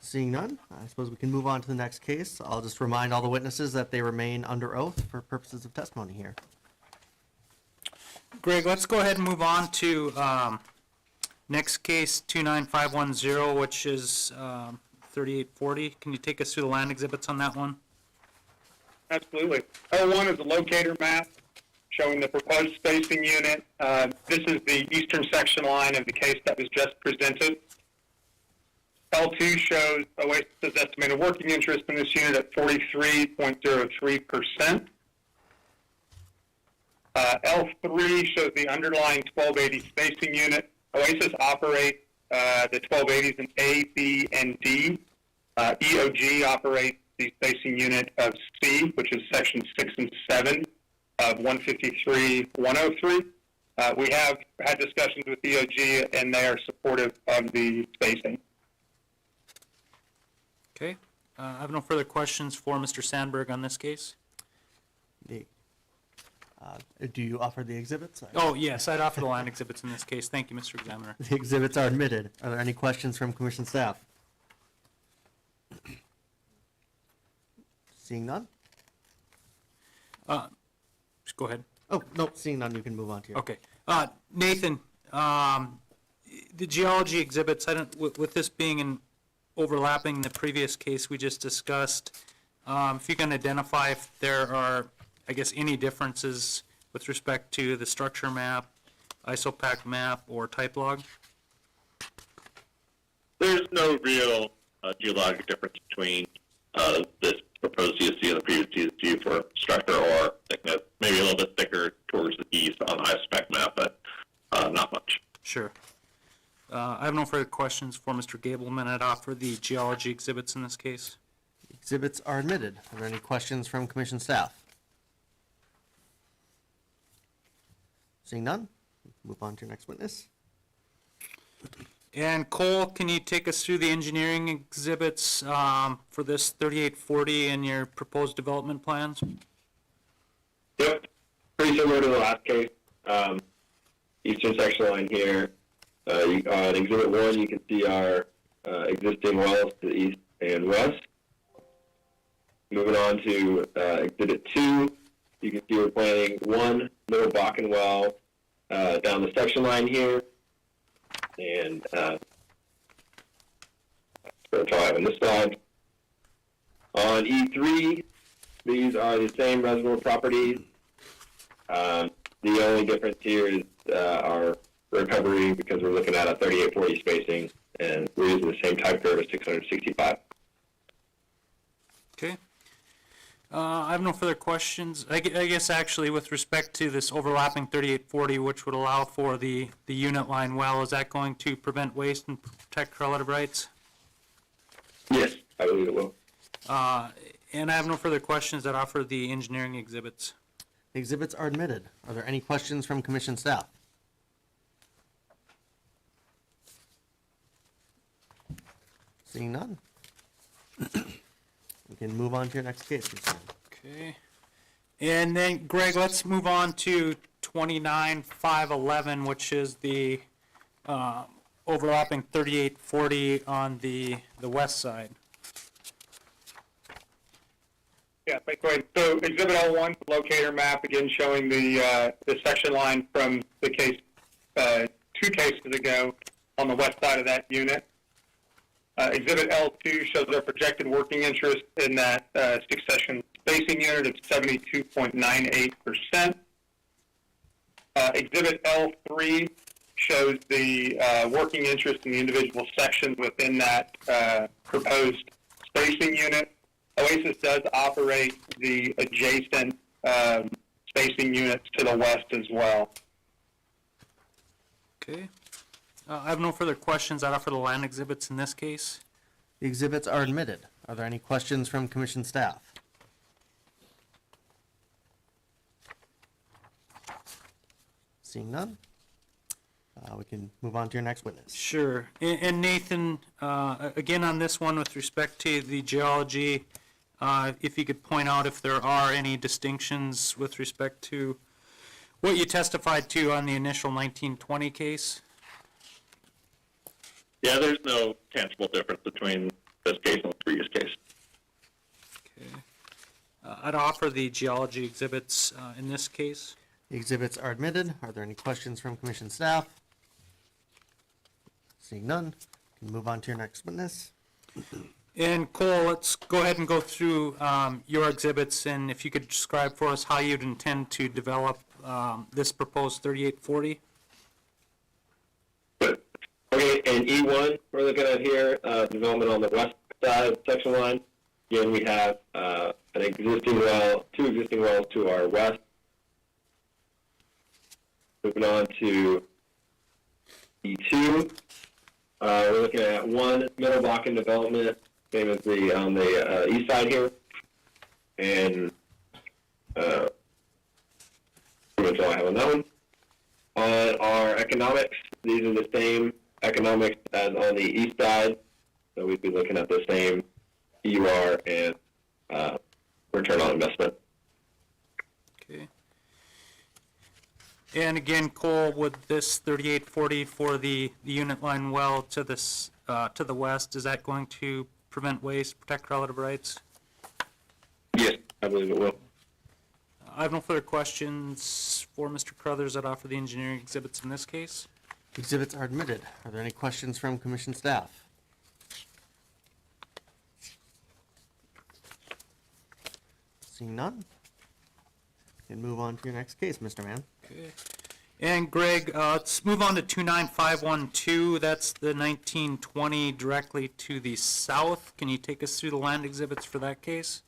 Seeing none, I suppose we can move on to the next case. I'll just remind all the witnesses that they remain under oath for purposes of testimony here. Greg, let's go ahead and move on to next case, 29510, which is 3840. Can you take us through the land exhibits on that one? Absolutely. L1 is a locator map showing the proposed spacing unit. This is the eastern section line of the case that was just presented. L2 shows Oasis' estimated working interest in this unit at 43.03%. L3 shows the underlying 1280 spacing unit. Oasis operates the 1280s in A, B, and D. EOG operates the spacing unit of C, which is section 6 and 7 of 153.103. We have had discussions with EOG, and they are supportive of the spacing. Okay. I have no further questions for Mr. Sandberg on this case. Do you offer the exhibits? Oh, yes, I'd offer the land exhibits in this case. Thank you, Mr. Examiner. The exhibits are admitted. Are there any questions from commission staff? Seeing none? Just go ahead. Oh, no, seeing none, you can move on to your. Okay. Nathan, the geology exhibits, with this being in overlapping the previous case we just discussed, if you can identify if there are, I guess, any differences with respect to the structure map, ISOPAC map, or type log? There's no real geologic difference between this proposed CSC and the previous CSC for structure or thickness. Maybe a little bit thicker towards the east on the ISOPAC map, but not much. Sure. I have no further questions for Mr. Gableman. I'd offer the geology exhibits in this case. Exhibits are admitted. Are there any questions from commission staff? Seeing none, move on to your next witness. And Cole, can you take us through the engineering exhibits for this 3840 and your proposed development plans? Yep, pretty similar to the last case. Eastern section line here. On Exhibit 1, you can see our existing wells to the east and west. Moving on to Exhibit 2, you can see we're planning one Middle Bakken well down the section line here. And that's all I have on this side. On E3, these are the same reservoir properties. The only difference here is our recovery, because we're looking at a 3840 spacing, and we're using the same type curve as 665. Okay. I have no further questions. I guess actually with respect to this overlapping 3840, which would allow for the unit line well, is that going to prevent waste and protect relative rights? Yes, I believe it will. And I have no further questions. That offer the engineering exhibits. The exhibits are admitted. Are there any questions from commission staff? Seeing none. We can move on to your next case. Mr. Chairman. Okay. And then, Greg, let's move on to 29511, which is the overlapping 3840 on the west side. Yeah, thanks, Wade. So Exhibit L1, locator map, again showing the section line from the case 2 cases ago on the west side of that unit. Exhibit L2 shows our projected working interest in that 6-section spacing unit of 72.98%. Exhibit L3 shows the working interest in the individual sections within that proposed spacing unit. Oasis does operate the adjacent spacing units to the west as well. Okay. I have no further questions. I'd offer the land exhibits in this case. The exhibits are admitted. Are there any questions from commission staff? Seeing none, we can move on to your next witness. Sure. And Nathan, again on this one with respect to the geology, if you could point out if there are any distinctions with respect to what you testified to on the initial 1920 case. Yeah, there's no tangible difference between this case and the previous case. Okay. I'd offer the geology exhibits in this case. The exhibits are admitted. Are there any questions from commission staff? Seeing none, you can move on to your next witness. And Cole, let's go ahead and go through your exhibits, and if you could describe for us how you'd intend to develop this proposed 3840. Okay, in E1, we're looking at here, development on the west side of section line. Again, we have an existing well, two existing wells to our west. Moving on to E2, we're looking at one middle Bakken development, same as the on the east side here, and pretty much all I have on that one. On our economics, these are the same economics as on the east side, so we'd be looking at the same EUR and return on investment. Okay. And again, Cole, with this 3840 for the unit line well to this to the west, is that going to prevent waste, protect relative rights? Yes, I believe it will. I have no further questions for Mr. Crothers. I'd offer the engineering exhibits in this case. Exhibits are admitted. Are there any questions from commission staff? Seeing none, you can move on to your next case, Mr. Mann. Okay. And Greg, let's move on to 29512. That's the 1920 directly to the south. Can you take us through the land exhibits for that case?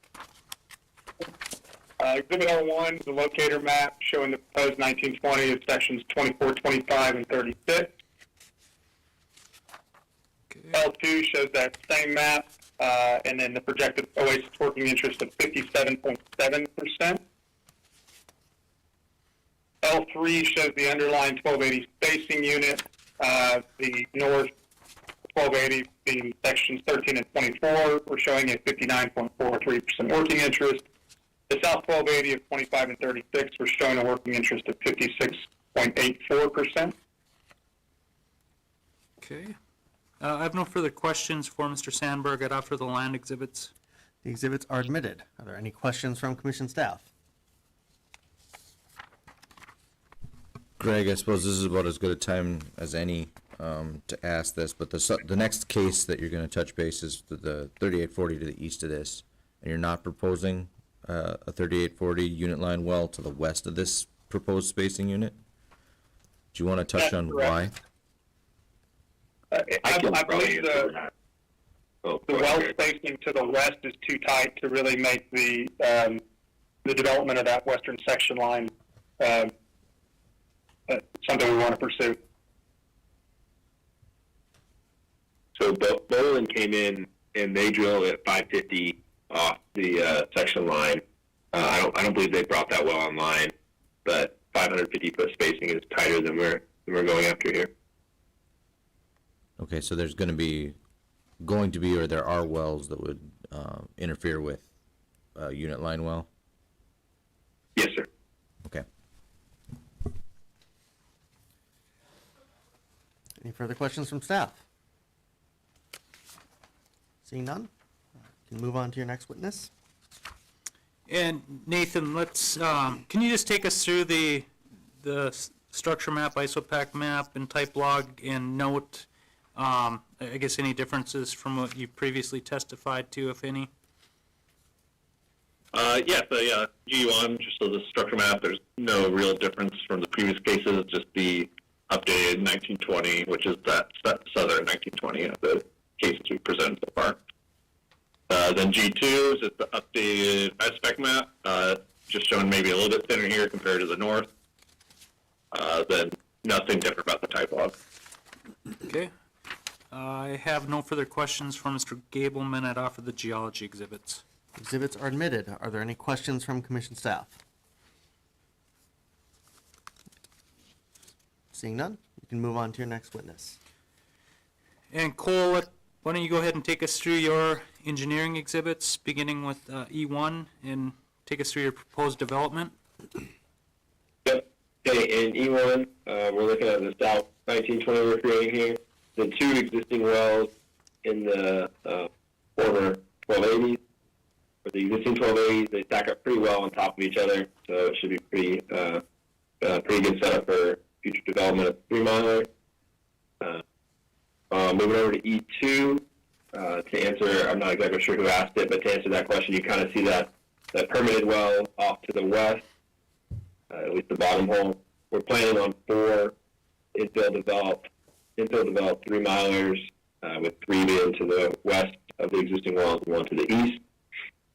Exhibit L1 is a locator map showing the proposed 1920 of sections 24, 25, and 36. Okay. L2 shows that same map, and then the projected Oasis working interest of 57.7%. L3 shows the underlying 1280 spacing unit, the north 1280 being sections 13 and 24. We're showing a 59.43% working interest. The south 1280 of 25 and 36, we're showing a working interest of 56.84%. Okay. I have no further questions for Mr. Sandberg. I'd offer the land exhibits. The exhibits are admitted. Are there any questions from commission staff? Greg, I suppose this is about as good a time as any to ask this, but the next case that you're going to touch base is the 3840 to the east of this, and you're not proposing a 3840 unit line well to the west of this proposed spacing unit? Do you want to touch That's on correct. why? I probably believe answer that. Oh, the go well ahead. spacing to the west is too tight to really make the development of that western section line something we want to pursue. So Bolin came in and they drilled at 550 off the section line. I don't believe they brought that well online, but 550 foot spacing is tighter than we're going after here. Okay, so there's going to be, or there are wells that would interfere with a unit line well? Yes, sir. Okay. Any further questions from staff? Seeing none, you can move on to your next witness. And Nathan, let's, can you just take us through the structure map, ISOPAC map, and type log, and note, I guess, any differences from what you previously testified to, if any? Yeah, the G1, just so the structure map, there's no real difference from the previous cases, just the updated 1920, which is that southern 1920 of the cases we presented so far. Then G2 is just the updated ISPEC map, just showing maybe a little bit thinner here compared to the north. Then nothing different about the type log. Okay. I have no further questions for Mr. Gableman. I'd offer the geology exhibits. Exhibits are admitted. Are there any questions from commission staff? Seeing none, you can move on to your next witness. And Cole, why don't you go ahead and take us through your engineering exhibits, beginning with E1, and take us through your proposed development? Yep. Okay, in E1, we're looking at the south 1920 we're creating here. The two existing wells in the former 1280s. For the existing 1280s, they stack up pretty well on top of each other, so it should be pretty good setup for future development of 3 miler. Moving over to E2, to answer, I'm not exactly sure who asked it, but to answer that question, you kind of see that permitted well off to the west, at least the bottom hole. We're planning on 4 infill developed 3 milers, with 3 being to the west of the existing wells and 1 to the east.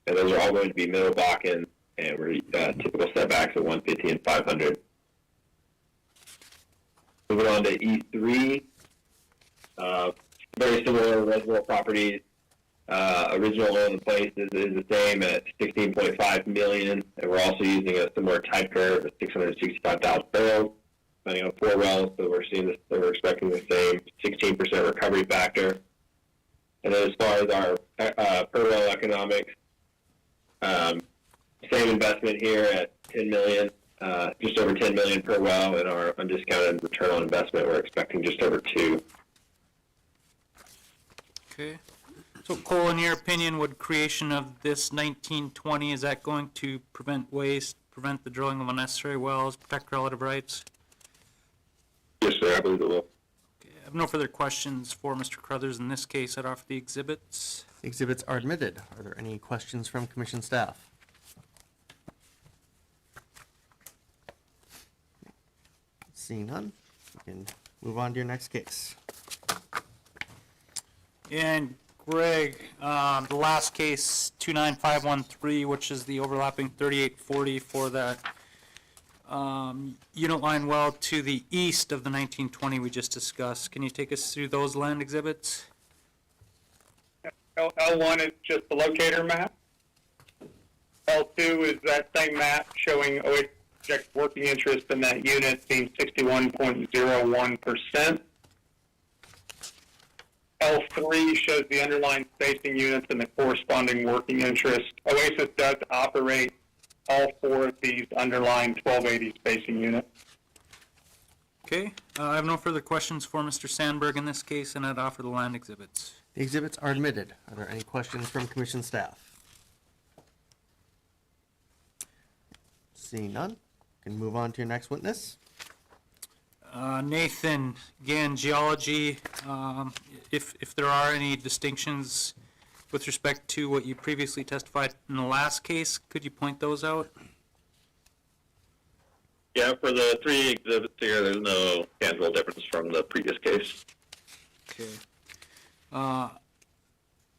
And those are all going to be middle Bakken, and we're typical setbacks at 150 and 500. Moving on to E3, very similar reservoir properties. Original oil in place is the same at 16.5 million, and we're also using a similar type curve at 665,000 barrels, depending on 4 wells. So we're expecting the same 16% recovery factor. And then as far as our per well economics, same investment here at 10 million, just over 10 million per well, and our undiscounted return on investment we're expecting just over 2. Okay. So Cole, in your opinion, would creation of this 1920, is that going to prevent waste, prevent the drilling of unnecessary wells, protect relative rights? Yes, sir, I believe it will. Okay, I have no further questions for Mr. Crothers. In this case, I'd offer the exhibits. The exhibits are admitted. Are there any questions from commission staff? Seeing none, we can move on to your next case. And Greg, the last case, 29513, which is the overlapping 3840 for that unit line well to the east of the 1920 we just discussed. Can you take us through those land exhibits? L1 is just the locator map. L2 is that same map showing OH project working interest in that unit being 61.01%. L3 shows the underlying spacing units and the corresponding working interest. Oasis does operate all 4 of these underlying 1280 spacing units. Okay, I have no further questions for Mr. Sandberg in this case, and I'd offer the land exhibits. The exhibits are admitted. Are there any questions from commission staff? Seeing none, we can move on to your next witness. Nathan, again, geology, if there are any distinctions with respect to what you previously testified in the last case, could you point those out? Yeah, for the 3 exhibits here, there's no tangible difference from the previous case. Okay. I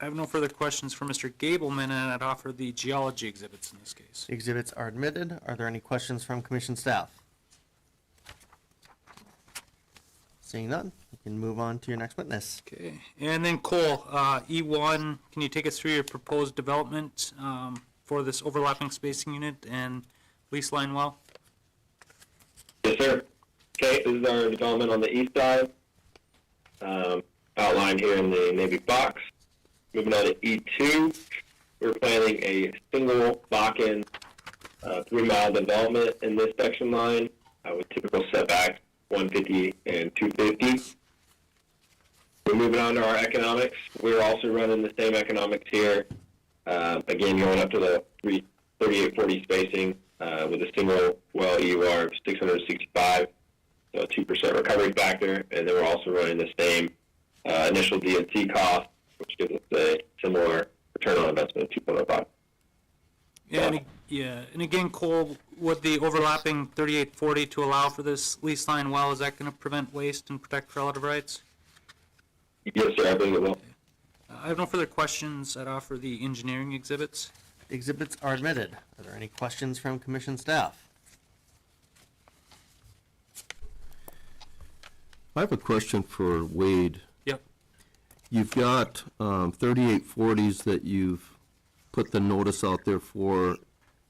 have no further questions for Mr. Gableman, and I'd offer the geology exhibits in this case. The exhibits are admitted. Are there any questions from commission staff? Seeing none, we can move on to your next witness. Okay, and then Cole, E1, can you take us through your proposed development for this overlapping spacing unit and lease line well? Yes, sir. Okay, this is our development on the east side, outlined here in the navy box. Moving on to E2, we're planning a single Bakken 3-mile development in this section line with typical setbacks 150 and 250. We're moving on to our economics. We're also running the same economics here. Again, going up to the 3840 spacing with a single well EUR of 665, so a 2% recovery factor. And then we're also running the same initial D&C cost, which gives us a similar return on investment of 2.05. And again, Cole, would the overlapping 3840 to allow for this lease line well, is that going to prevent waste and protect relative rights? Yes, sir, I believe it will. I have no further questions. I'd offer the engineering exhibits. The exhibits are admitted. Are there any questions from commission staff? I have a question for Wade. Yep. You've got 3840s that you've put the notice out there for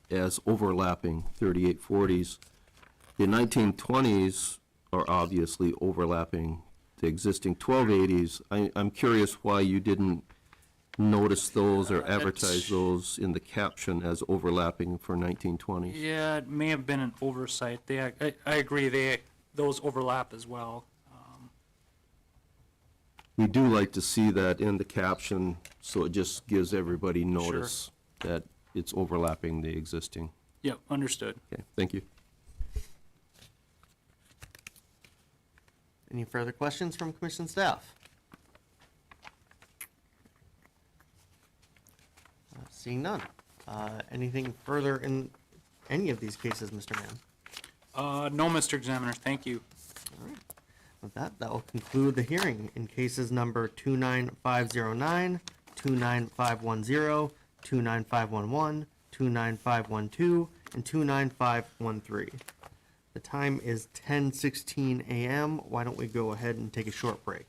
as overlapping 3840s. The 1920s are obviously overlapping the existing 1280s. I'm curious why you didn't notice those or advertise those in the caption as overlapping for 1920s. Yeah, it may have been an oversight. I agree, those overlap as well. we do like to see that in the caption, so it just gives everybody notice that it's overlapping the existing. Yep, understood. Okay, thank you. Any further questions from commission staff? Seeing none. Anything further in any of these cases, Mr. Mann? No, Mr. Examiner, thank you. All right. With that will conclude the hearing in cases number 29509, 29510, 29511, 29512, and 29513. The time is 10:16 a.m. Why don't we go ahead and take a short break?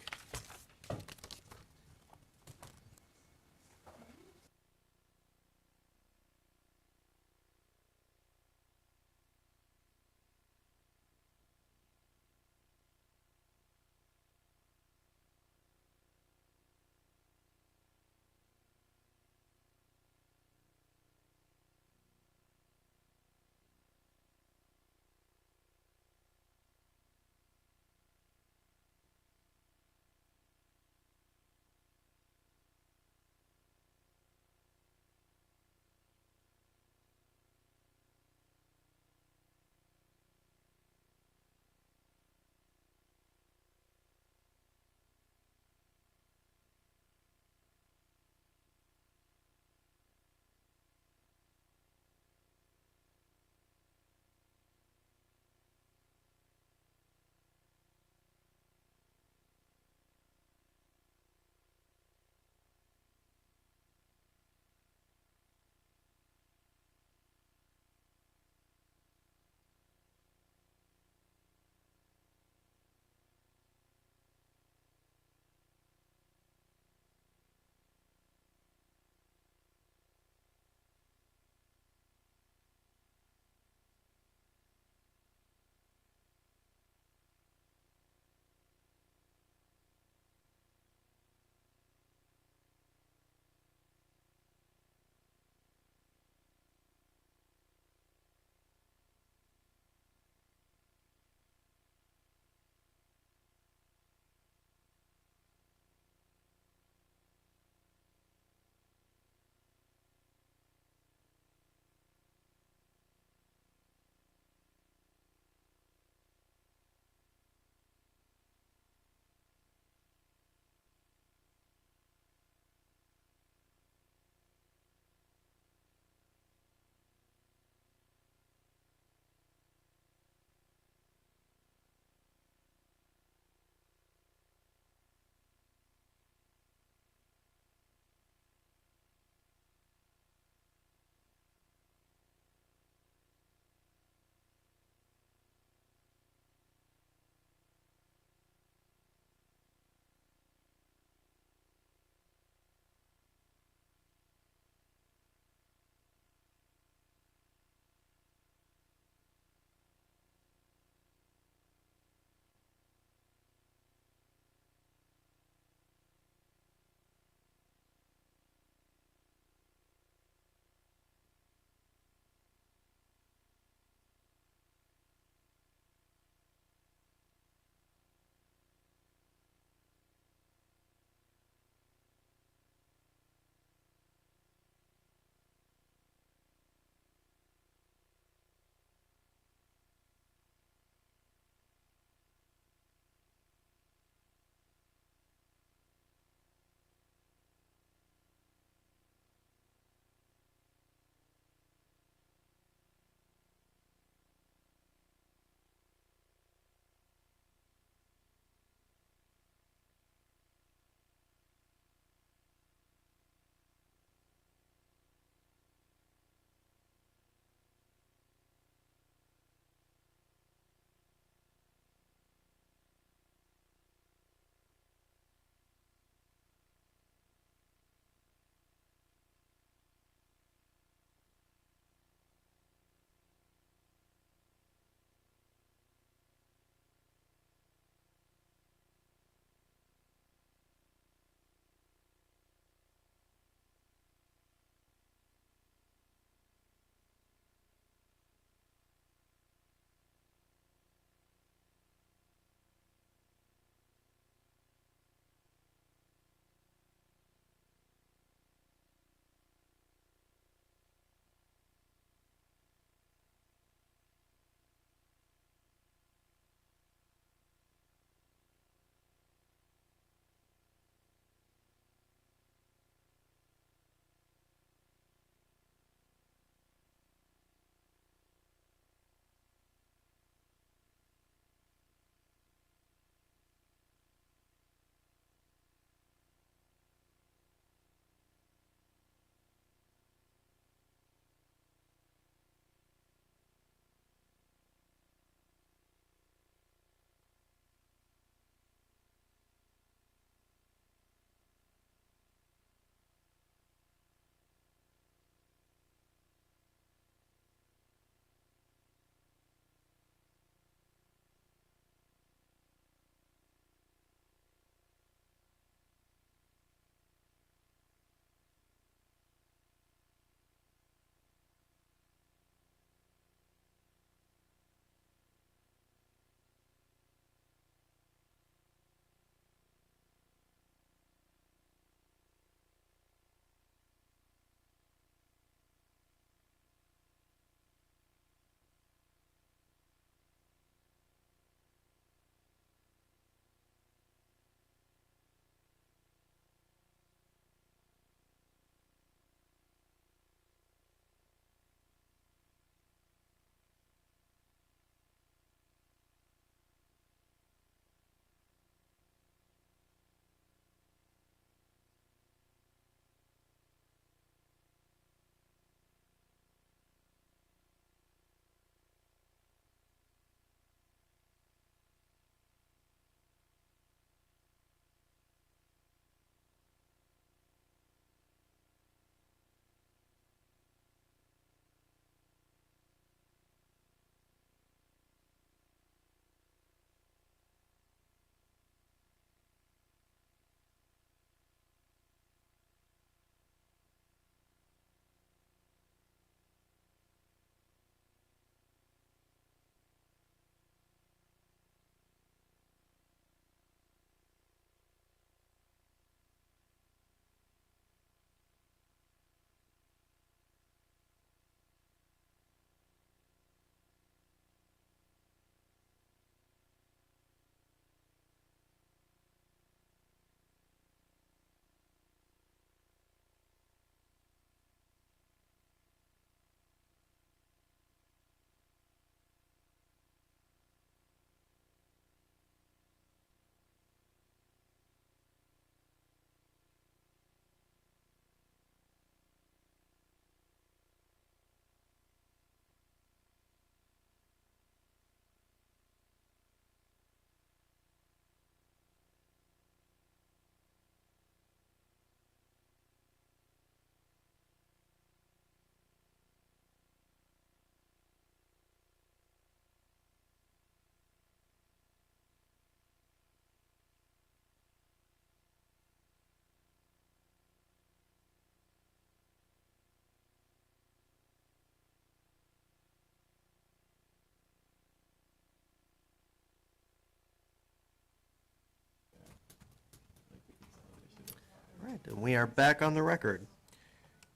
And we are back on the record.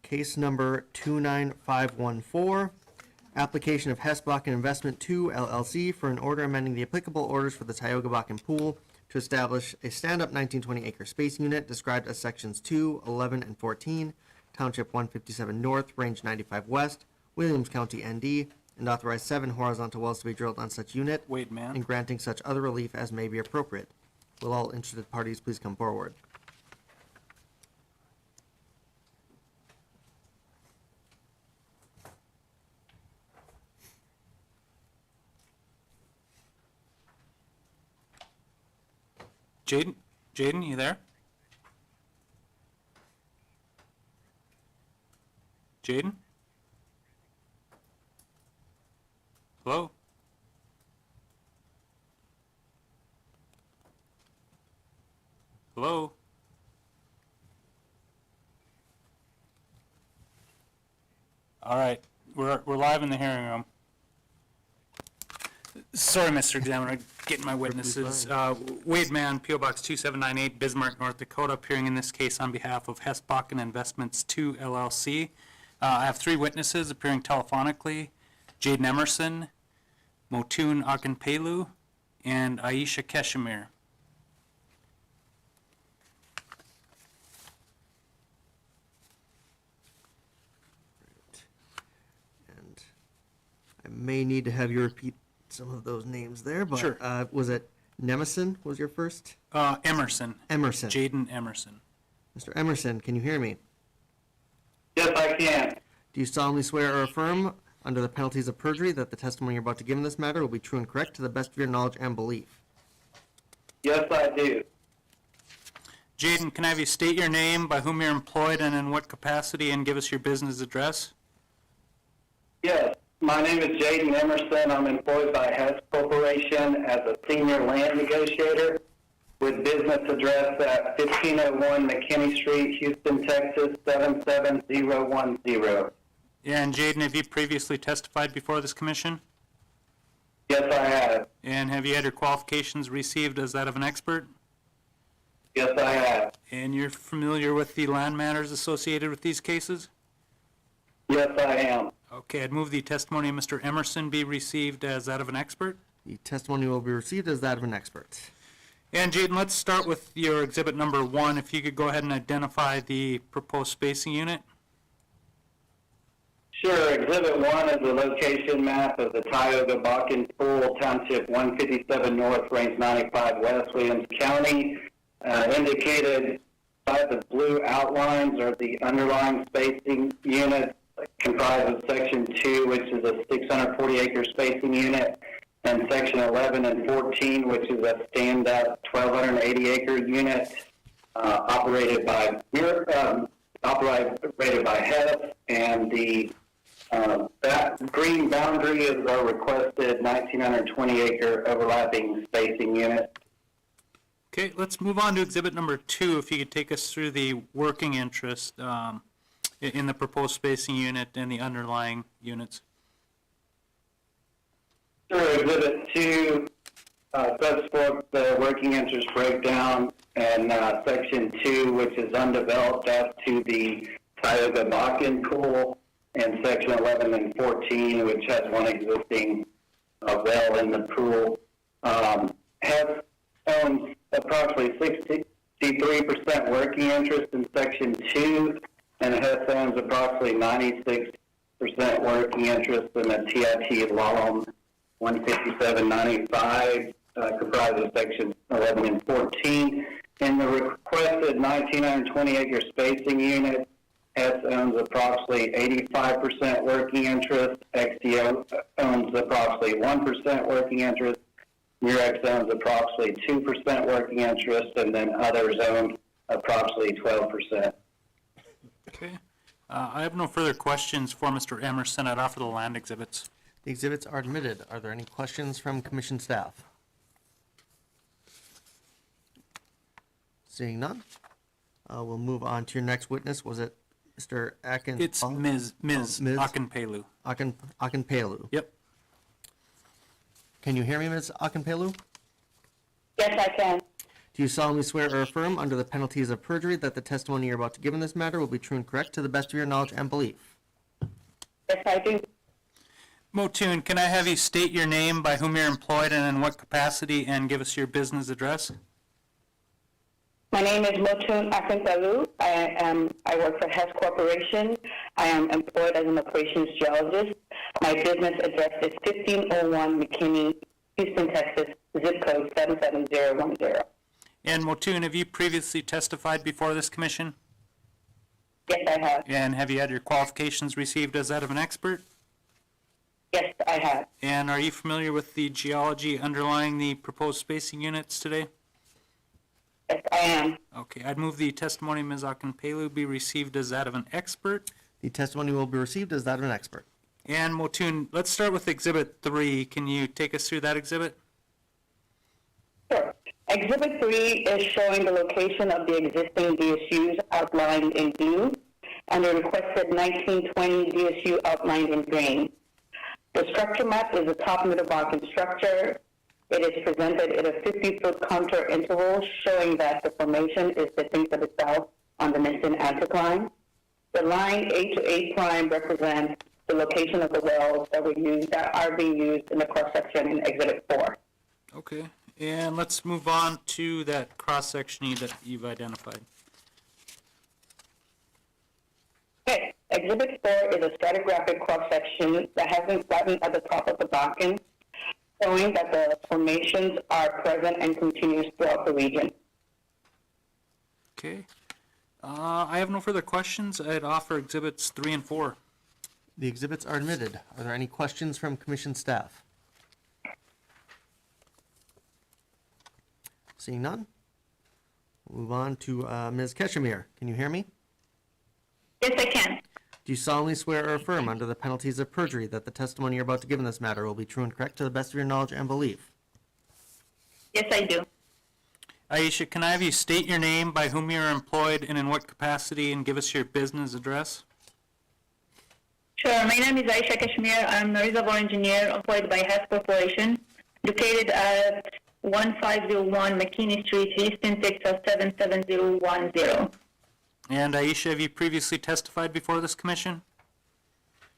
Case number 29514, application of Hesbakken Investment 2 LLC for an order amending the applicable orders for the Tioga Bakken Pool to establish a stand-up 1920 acre space unit described as sections 2, 11, and 14, Township 157 North, Range 95 West, Williams County, ND, and authorize 7 horizontal wells to be drilled on such unit Wade Mann. and granting such other relief as may be appropriate. Will all interested parties please come forward? Jaden, you there? Jaden? Hello? Hello? All right, we're live in the hearing room. Sorry, Mr. Examiner, getting my witnesses. Wade Mann, P.O. Box 2798, Bismarck, North Dakota, appearing in this case on behalf of Hesbakken Investments 2 LLC. I have 3 witnesses appearing telephonically: Jaden Emerson, Motun Akinpelu, and Aisha Keshimir. And I may need to have you repeat some of those names there, but Sure. Was it Nemison was your first? Emerson. Emerson. Jaden Emerson. Mr. Emerson, can you hear me? Yes, I can. Do you solemnly swear or affirm, under the penalties of perjury, that the testimony you're about to give in this matter will be true and correct to the best of your knowledge and belief? Yes, I do. Jaden, can I have you state your name, by whom you're employed, and in what capacity, and give us your business address? Yes, my name is Jaden Emerson. I'm employed by Hess Corporation as a senior land negotiator with business address at 1501 McKinney Street, Houston, Texas, 77010. Yeah, and Jaden, have you previously testified before this commission? Yes, I have. And have you had your qualifications received as that of an expert? Yes, I have. And you're familiar with the land matters associated with these cases? Yes, I am. Okay, I'd move the testimony of Mr. Emerson be received as that of an expert. The testimony will be received as that of an expert. And Jaden, let's start with your exhibit number 1. If you could go ahead and identify the proposed spacing unit. Sure. Exhibit 1 is the location map of the Tioga Bakken Pool, Township 157 North, Range 95 West, Williams County. Indicated by the blue outlines are the underlying spacing units comprised of Section 2, which is a 640-acre spacing unit, and Section 11 and 14, which is a stand-up 1,280-acre unit operated by Hess, and the that green boundary is our requested 1,920-acre overlapping spacing unit. Okay, let's move on to exhibit number 2. If you could take us through the working interest in the proposed spacing unit and the underlying units. Sure. Exhibit 2 sets forth the working interest breakdown, and Section 2, which is undeveloped as to the Tioga Bakken Pool, and Section 11 and 14, which has one existing well in the pool. Hess owns approximately 63% working interest in Section 2, and Hess owns approximately 96% working interest in the TIT LOM 15795, comprised of Sections 11 and 14. In the requested 1,920-acre spacing unit, Hess owns approximately 85% working interest, XTO owns approximately 1% working interest, Murex owns approximately 2% working interest, and then others own approximately 12%. Okay. I have no further questions for Mr. Emerson. I'd offer the land exhibits. The exhibits are admitted. Are there any questions from commission staff? Seeing none, we'll move on to your next witness. Was it Mr. Akin? It's Ms. Ms. Akinpelu. Akinpelu. Yep. Can you hear me, Ms. Akinpelu? Yes, I can. Do you solemnly swear or affirm, under the penalties of perjury, that the testimony you're about to give in this matter will be true and correct to the best of your knowledge and belief? Yes, I do. Motun, can I have you state your name, by whom you're employed, and in what capacity, and give us your business address? My name is Motun Akintalu. I work for Hess Corporation. I am employed as an operations geologist. My business address is 1501 McKinney, Houston, Texas, zip code 77010. And Motun, have you previously testified before this commission? Yes, I have. And have you had your qualifications received as that of an expert? Yes, I have. And are you familiar with the geology underlying the proposed spacing units today? Yes, I am. Okay, I'd move the testimony of Ms. Akinpelu be received as that of an expert. The testimony will be received as that of an expert. And Motun, let's start with Exhibit 3. Can you take us through that exhibit? Sure. Exhibit 3 is showing the location of the existing DSUs outlined in blue and the requested 1920 DSU outlined in green. The structure map is a top middle Bakken structure. It is presented at a 50-foot contour interval showing that the formation is sitting to the south on the Minton anticline. The line A to A prime represents the location of the wells that are being used in the cross-section in Exhibit 4. Okay, and let's move on to that cross-section that you've identified. Okay, Exhibit 4 is a stratigraphic cross-section that has been flattened at the top of the Bakken, showing that the formations are present and continuous throughout the region. Okay. I have no further questions. I'd offer Exhibits 3 and 4. The exhibits are admitted. Are there any questions from commission staff? Seeing none, we'll move on to Ms. Keshemir. Can you hear me? Yes, I can. Do you solemnly swear or affirm, under the penalties of perjury, that the testimony you're about to give in this matter will be true and correct to the best of your knowledge and belief? Yes, I do. Aisha, can I have you state your name, by whom you're employed, and in what capacity, and give us your business address? Sure. My name is Aisha Kashmir. I'm a reservoir engineer employed by Hess Corporation, located at 1501 McKinney Street, Houston, Texas 77010. And Aisha, have you previously testified before this commission?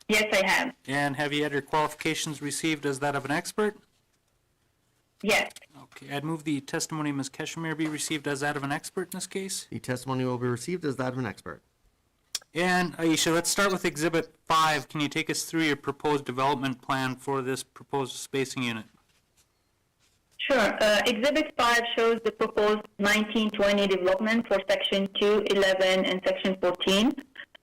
Yes, I have. And have you had your qualifications received as that of an expert? Yes. Okay, I'd move the testimony of Ms. Keshemir be received as that of an expert in this case. The testimony will be received as that of an expert. And Aisha, let's start with Exhibit 5. Can you take us through your proposed development plan for this proposed spacing unit? Sure. Exhibit 5 shows the proposed 1920 development for Section 2, 11, and Section 14.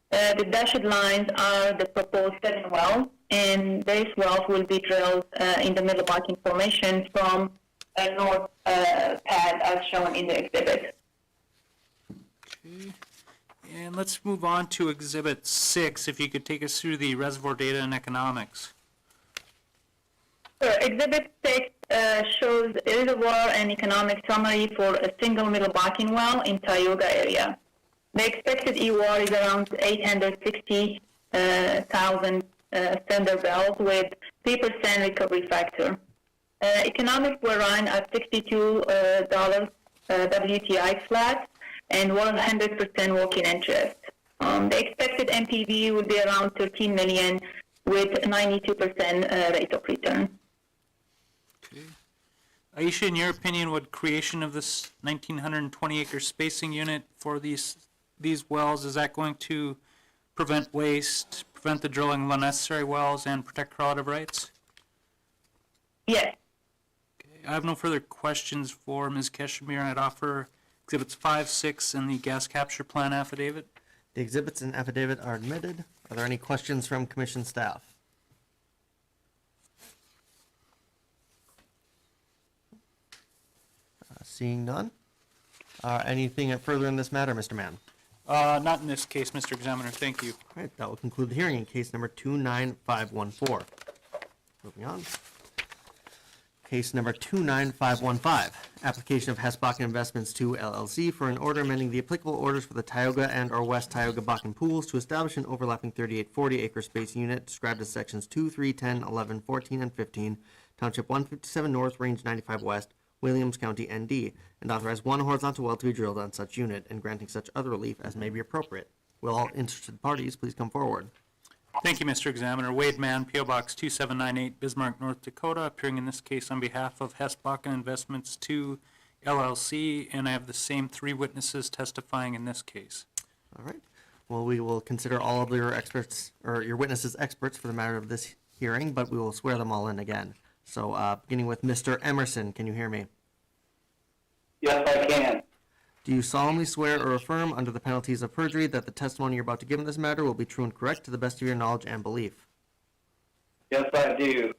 The dashed lines are the proposed 7 wells, and these wells will be drilled in the Middle Bakken Formation from a north pad as shown in the exhibit. Okay. And let's move on to Exhibit 6, if you could take us through the reservoir data and economics. Sure. Exhibit 6 shows a reservoir and economic summary for a single Middle Bakken well in Tioga area. The expected EUR is around 860,000 standard barrels with 3% recovery factor. Economics were run at $62 WTI flat and 100% working interest. The expected MPV would be around 13 million with 92% rate of return. Okay. Aisha, in your opinion, would creation of this 1,920-acre spacing unit for these wells, is that going to prevent waste, prevent the drilling of unnecessary wells, and protect correlative rights? Yes. Okay. I have no further questions for Ms. Keshemir. I'd offer Exhibits 5, 6, and the gas capture plan affidavit. The exhibits and affidavit are admitted. Are there any questions from commission staff? Seeing none. Anything further in this matter, Mr. Mann? Not in this case, Mr. Examiner. Thank you. All right, that will conclude the hearing in case number 29514. Moving on. Case number 29515, application of Hess Bakken Investments 2 LLC for an order amending the applicable orders for the Tioga and or West Tioga Bakken pools to establish an overlapping 3840 acre space unit described as sections 2, 3, 10, 11, 14, and 15, Township 157 North, Range 95 West, Williams County, ND, and authorize one horizontal well to be drilled on such unit and granting such other relief as may be appropriate. Will all interested parties please come forward? Thank you, Mr. Examiner. Wade Mann, P.O. Box 2798, Bismarck, North Dakota, appearing in this case on behalf of Hess-Bakken Investments 2 LLC, and I have the same 3 witnesses testifying in this case. All right. Well, we will consider all of your experts, or your witnesses experts for the matter of this hearing, but we will swear them all in again. So, beginning with Mr. Emerson, can you hear me? Yes, I can. Do you solemnly swear or affirm under the penalties of perjury that the testimony you're about to give in this matter will be true and correct to the best of your knowledge and belief? Yes, I do.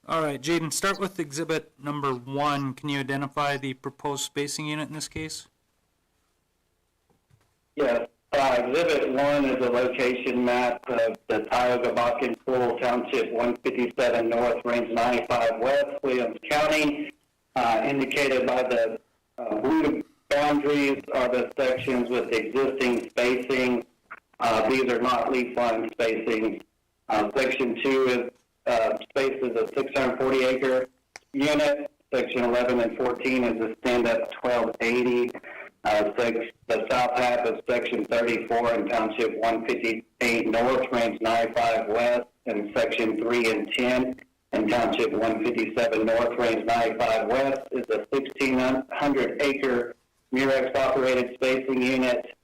All right, Jaden, start with exhibit number 1. Can you identify the proposed spacing unit in this case? Yes. Exhibit 1 is a location map of the Tioga Bakken Pool, Township 157 North, Range 95 West, Williams County. Indicated by the blue boundaries are the sections with existing spacing. These are not leaf line spacing. Section 2 is spaces a 640-acre unit. Section 11 and 14 is a stand-up 1280. The south half of Section 34 in Township 158 North, Range 95 West, and Section 3 and 10 in Township 157 North, Range 95 West is a 1,600-acre Murex-operated spacing unit.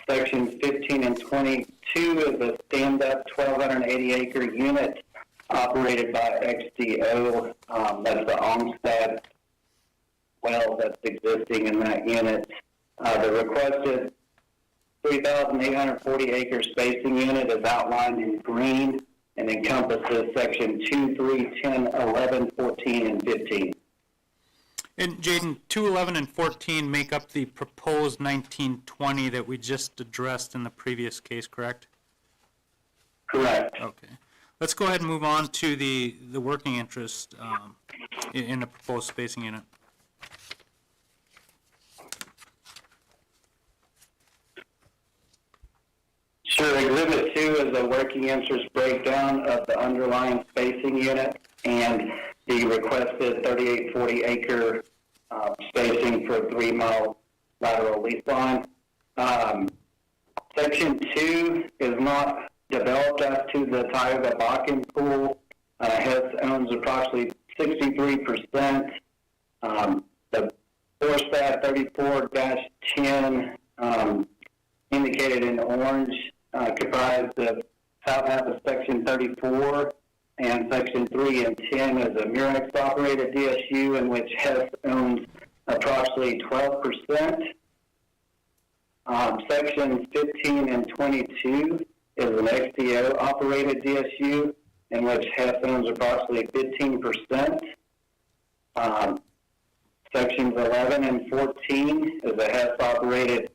Sections 15 and 22 is a stand-up 1,280-acre unit operated by XDO. That's the Olmsted well that's existing in that unit. The requested 3,840-acre spacing unit is outlined in green and encompasses section 2, 3, 10, 11, 14, and 15. And Jaden, 2, 11, and 14 make up the proposed 1920 that we just addressed in the previous case, correct? Correct. Okay. Let's go ahead and move on to the working interest in the proposed spacing unit. Sure. Exhibit 2 is a working interest breakdown of the underlying spacing unit and the requested 3,840-acre spacing for a 3-mile lateral lease line. Section 2 is not developed as to the Tioga Bakken Pool. Hess owns approximately 63%. The Forestat 34-10 indicated in orange comprised the south half of Section 34, and Section 3 and 10 is a Murex-operated DSU in which Hess owns approximately 12%. Sections 15 and 22 is an XDO-operated DSU in which Hess owns approximately 15%. Sections 11 and 14 is a Hess-operated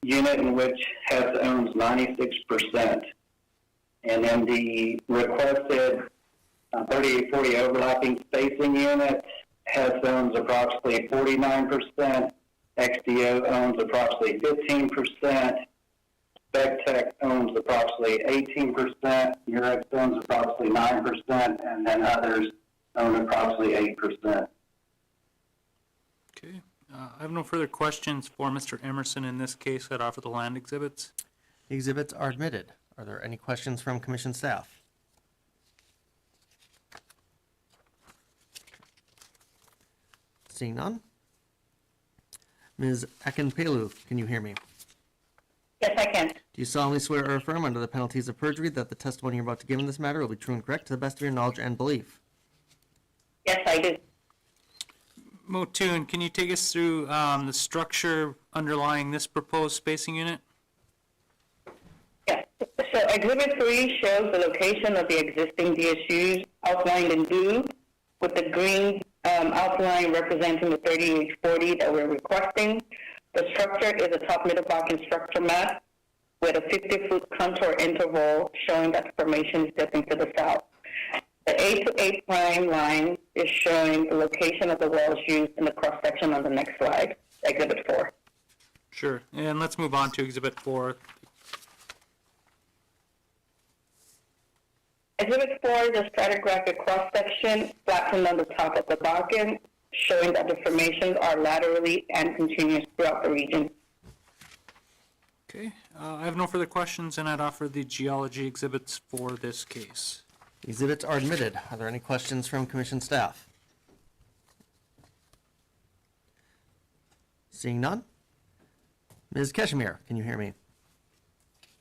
unit in which Hess owns 96%. And then the requested 3840 overlapping spacing unit, Hess owns approximately 49%, XDO owns approximately 15%, SpecTech owns approximately 18%, Murex owns approximately 9%, and then others own approximately 8%. Okay. I have no further questions for Mr. Emerson in this case. I'd offer the land exhibits. The exhibits are admitted. Are there any questions from commission staff? Seeing none. Ms. Akinpelu, can you hear me? Yes, I can. Do you solemnly swear or affirm under the penalties of perjury that the testimony you're about to give in this matter will be true and correct to the best of your knowledge and belief? Yes, I do. Motun, can you take us through the structure underlying this proposed spacing unit? Yes. So Exhibit 3 shows the location of the existing DSUs outlined in blue, with the green outline representing the 3840 that we're requesting. The structure is a top middle Bakken structure map with a 50-foot contour interval showing that the formation is dipping to the south. The 8 to 8 prime line is showing the location of the wells used in the cross-section on the next slide, Exhibit 4. Sure. And let's move on to Exhibit 4. Exhibit 4 is a stratigraphic cross-section flattened on the top of the Bakken, showing that the formations are laterally and continuous throughout the region. Okay, I have no further questions, and I'd offer the geology exhibits for this case. Exhibits are admitted. Are there any questions from commission staff? Seeing none? Ms. Keshemir, can you hear me?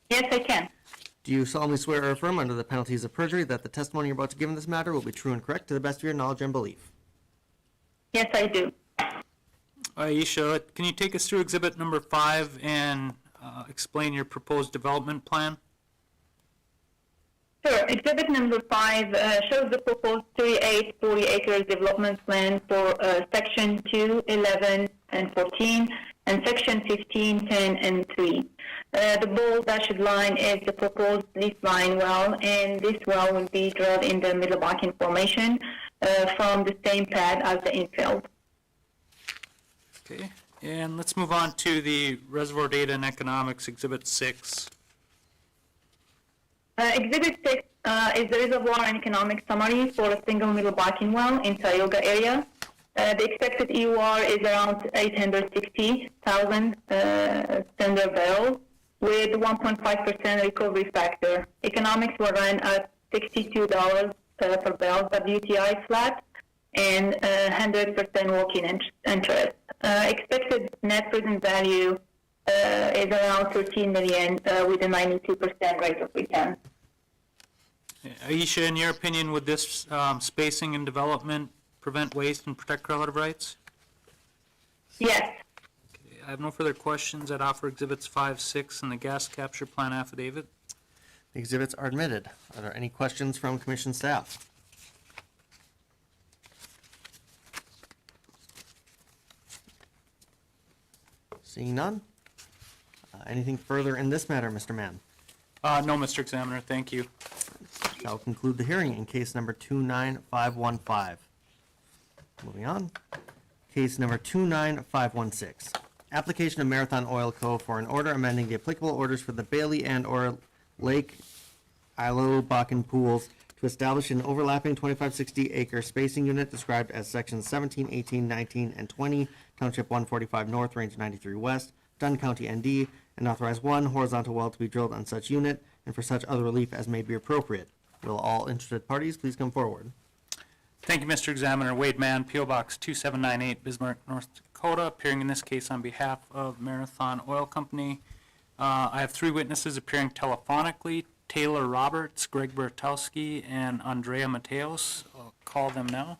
Yes, I can. Do you solemnly swear or affirm under the penalties of perjury that the testimony you're about to give in this matter will be true and correct to the best of your knowledge and belief? Yes, I do. Aisha, can you take us through exhibit number 5 and explain your proposed development plan? Sure. Exhibit number 5 shows the proposed 3840 acres development plan for section 2, 11, and 14, and section 15, 10, and 3. The bold dashed line is the proposed leaf line well, and this well will be drilled in the Middle Bakken Formation from the same pad as the infill. Okay, and let's move on to the reservoir data and economics, exhibit 6. Exhibit 6 is the reservoir and economic summary for a single Middle Bakken well in Tioga area. The expected EUR is around 860,000 standard barrels with 1.5% recovery factor. Economics were run at $62 per barrel WTI flat and 100% working interest. Expected net present value is around 13 million with a 92% rate of return. Aisha, in your opinion, would this spacing and development prevent waste and protect relative rights? Yes. Okay, I have no further questions. I'd offer exhibits 5, 6, and the gas capture plan affidavit. The exhibits are admitted. Are there any questions from commission staff? Seeing none? Anything further in this matter, Mr. Mann? No, Mr. Examiner, thank you. Shall conclude the hearing in case number 29515. Moving on. Case number 29516. Application of Marathon Oil Co. for an order amending the applicable orders for the Bailey and or Lake Ilo Bakken pools to establish an overlapping 2560 acre spacing unit described as sections 17, 18, 19, and 20, Township 145 North, Range 93 West, Dunn County, ND, and authorize one horizontal well to be drilled on such unit and for such other relief as may be appropriate. Will all interested parties please come forward? Thank you, Mr. Examiner. Wade Mann, P.O. Box 2798, Bismarck, North Dakota, appearing in this case on behalf of Marathon Oil Company. I have 3 witnesses appearing telephonically, Taylor Roberts, Greg Bertowski, and Andrea Mateos. I'll call them now.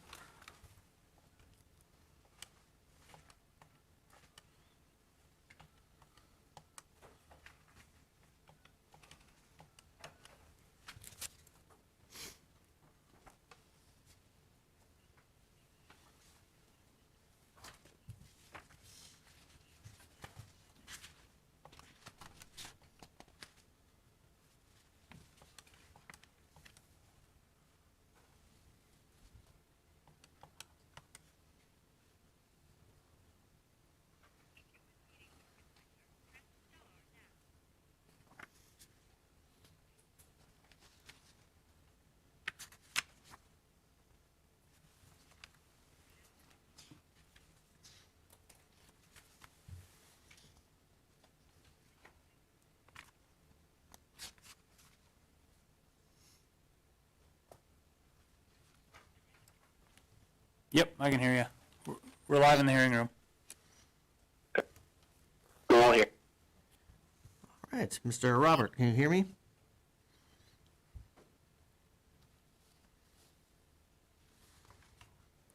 Yep, I can hear you. We're live in the hearing room. Go on here. All right, Mr. Robert, can you hear me?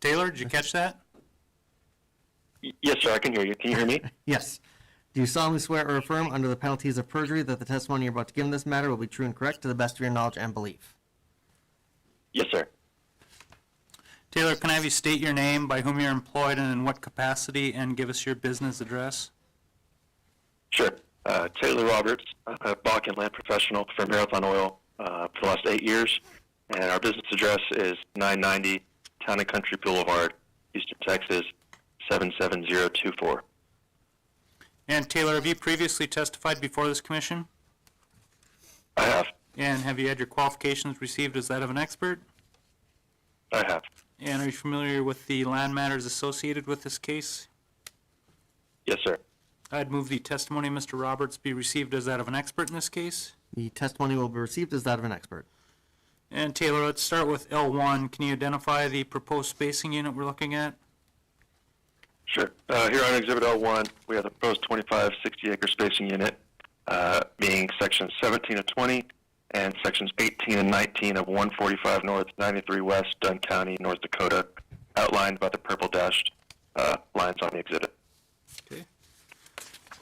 Taylor, did you catch that? Yes, sir, I can hear you. Can you hear me? Yes. Do you solemnly swear or affirm under the penalties of perjury that the testimony you're about to give in this matter will be true and correct to the best of your knowledge and belief? Yes, sir. Taylor, can I have you state your name, by whom you're employed, and in what capacity, and give us your business address? Sure. Taylor Roberts, a Bakken land professional for Marathon Oil for the last 8 years, and our business address is 990 Town and Country Boulevard, Houston, Texas, 77024. And Taylor, have you previously testified before this commission? I have. And have you had your qualifications received as that of an expert? I have. And are you familiar with the land matters associated with this case? Yes, sir. I'd move the testimony of Mr. Roberts be received as that of an expert in this case. The testimony will be received as that of an expert. And Taylor, let's start with L1. Can you identify the proposed spacing unit we're looking at? Sure. Here on Exhibit L1, we have the proposed 25 60-acre spacing unit, being Sections 17 of 20 and Sections 18 and 19 of 145 North, 93 West, Dunn County, North Dakota, outlined by the purple dashed lines on the exhibit. Okay.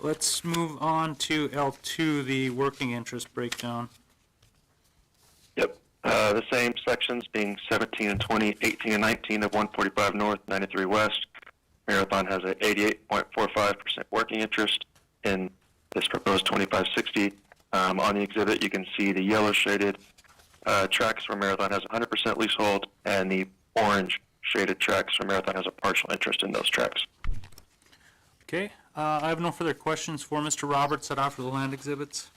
Let's move on to L2, the working interest breakdown. Yep. The same sections being 17 and 20, 18 and 19 of 145 North, 93 West. Marathon has an 88.45% working interest in this proposed 2560. On the exhibit, you can see the yellow shaded tracks where Marathon has 100% leasehold, and the orange shaded tracks where Marathon has a partial interest in those tracks. Okay. I have no further questions for Mr. Roberts that offer the land exhibits.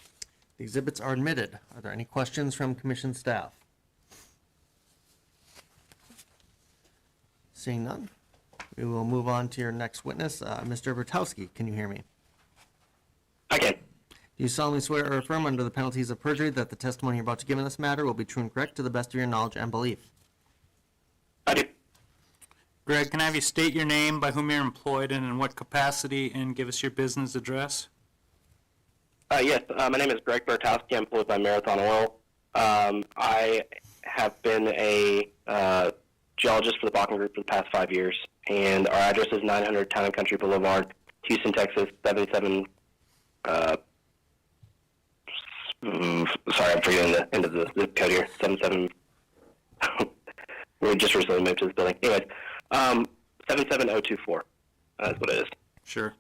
The exhibits are admitted. Are there any questions from commission staff? Seeing none, we will move on to your next witness, Mr. Bertowski. Can you hear me? I can. Do you solemnly swear or affirm under the penalties of perjury that the testimony you're about to give in this matter will be true and correct to the best of your knowledge and belief? I do. Greg, can I have you state your name, by whom you're employed, and in what capacity, and give us your business address? Yes, my name is Greg Bertowski. I'm employed by Marathon Oil. I have been a geologist for the Bakken Group for the past 5 years, and our address is 900 Town and Country Boulevard, Houston, Texas, 77. Sorry, I'm forgetting the end of the zip code here. 77. We just recently moved to this building. Anyways, 77024. That's what it is. Sure.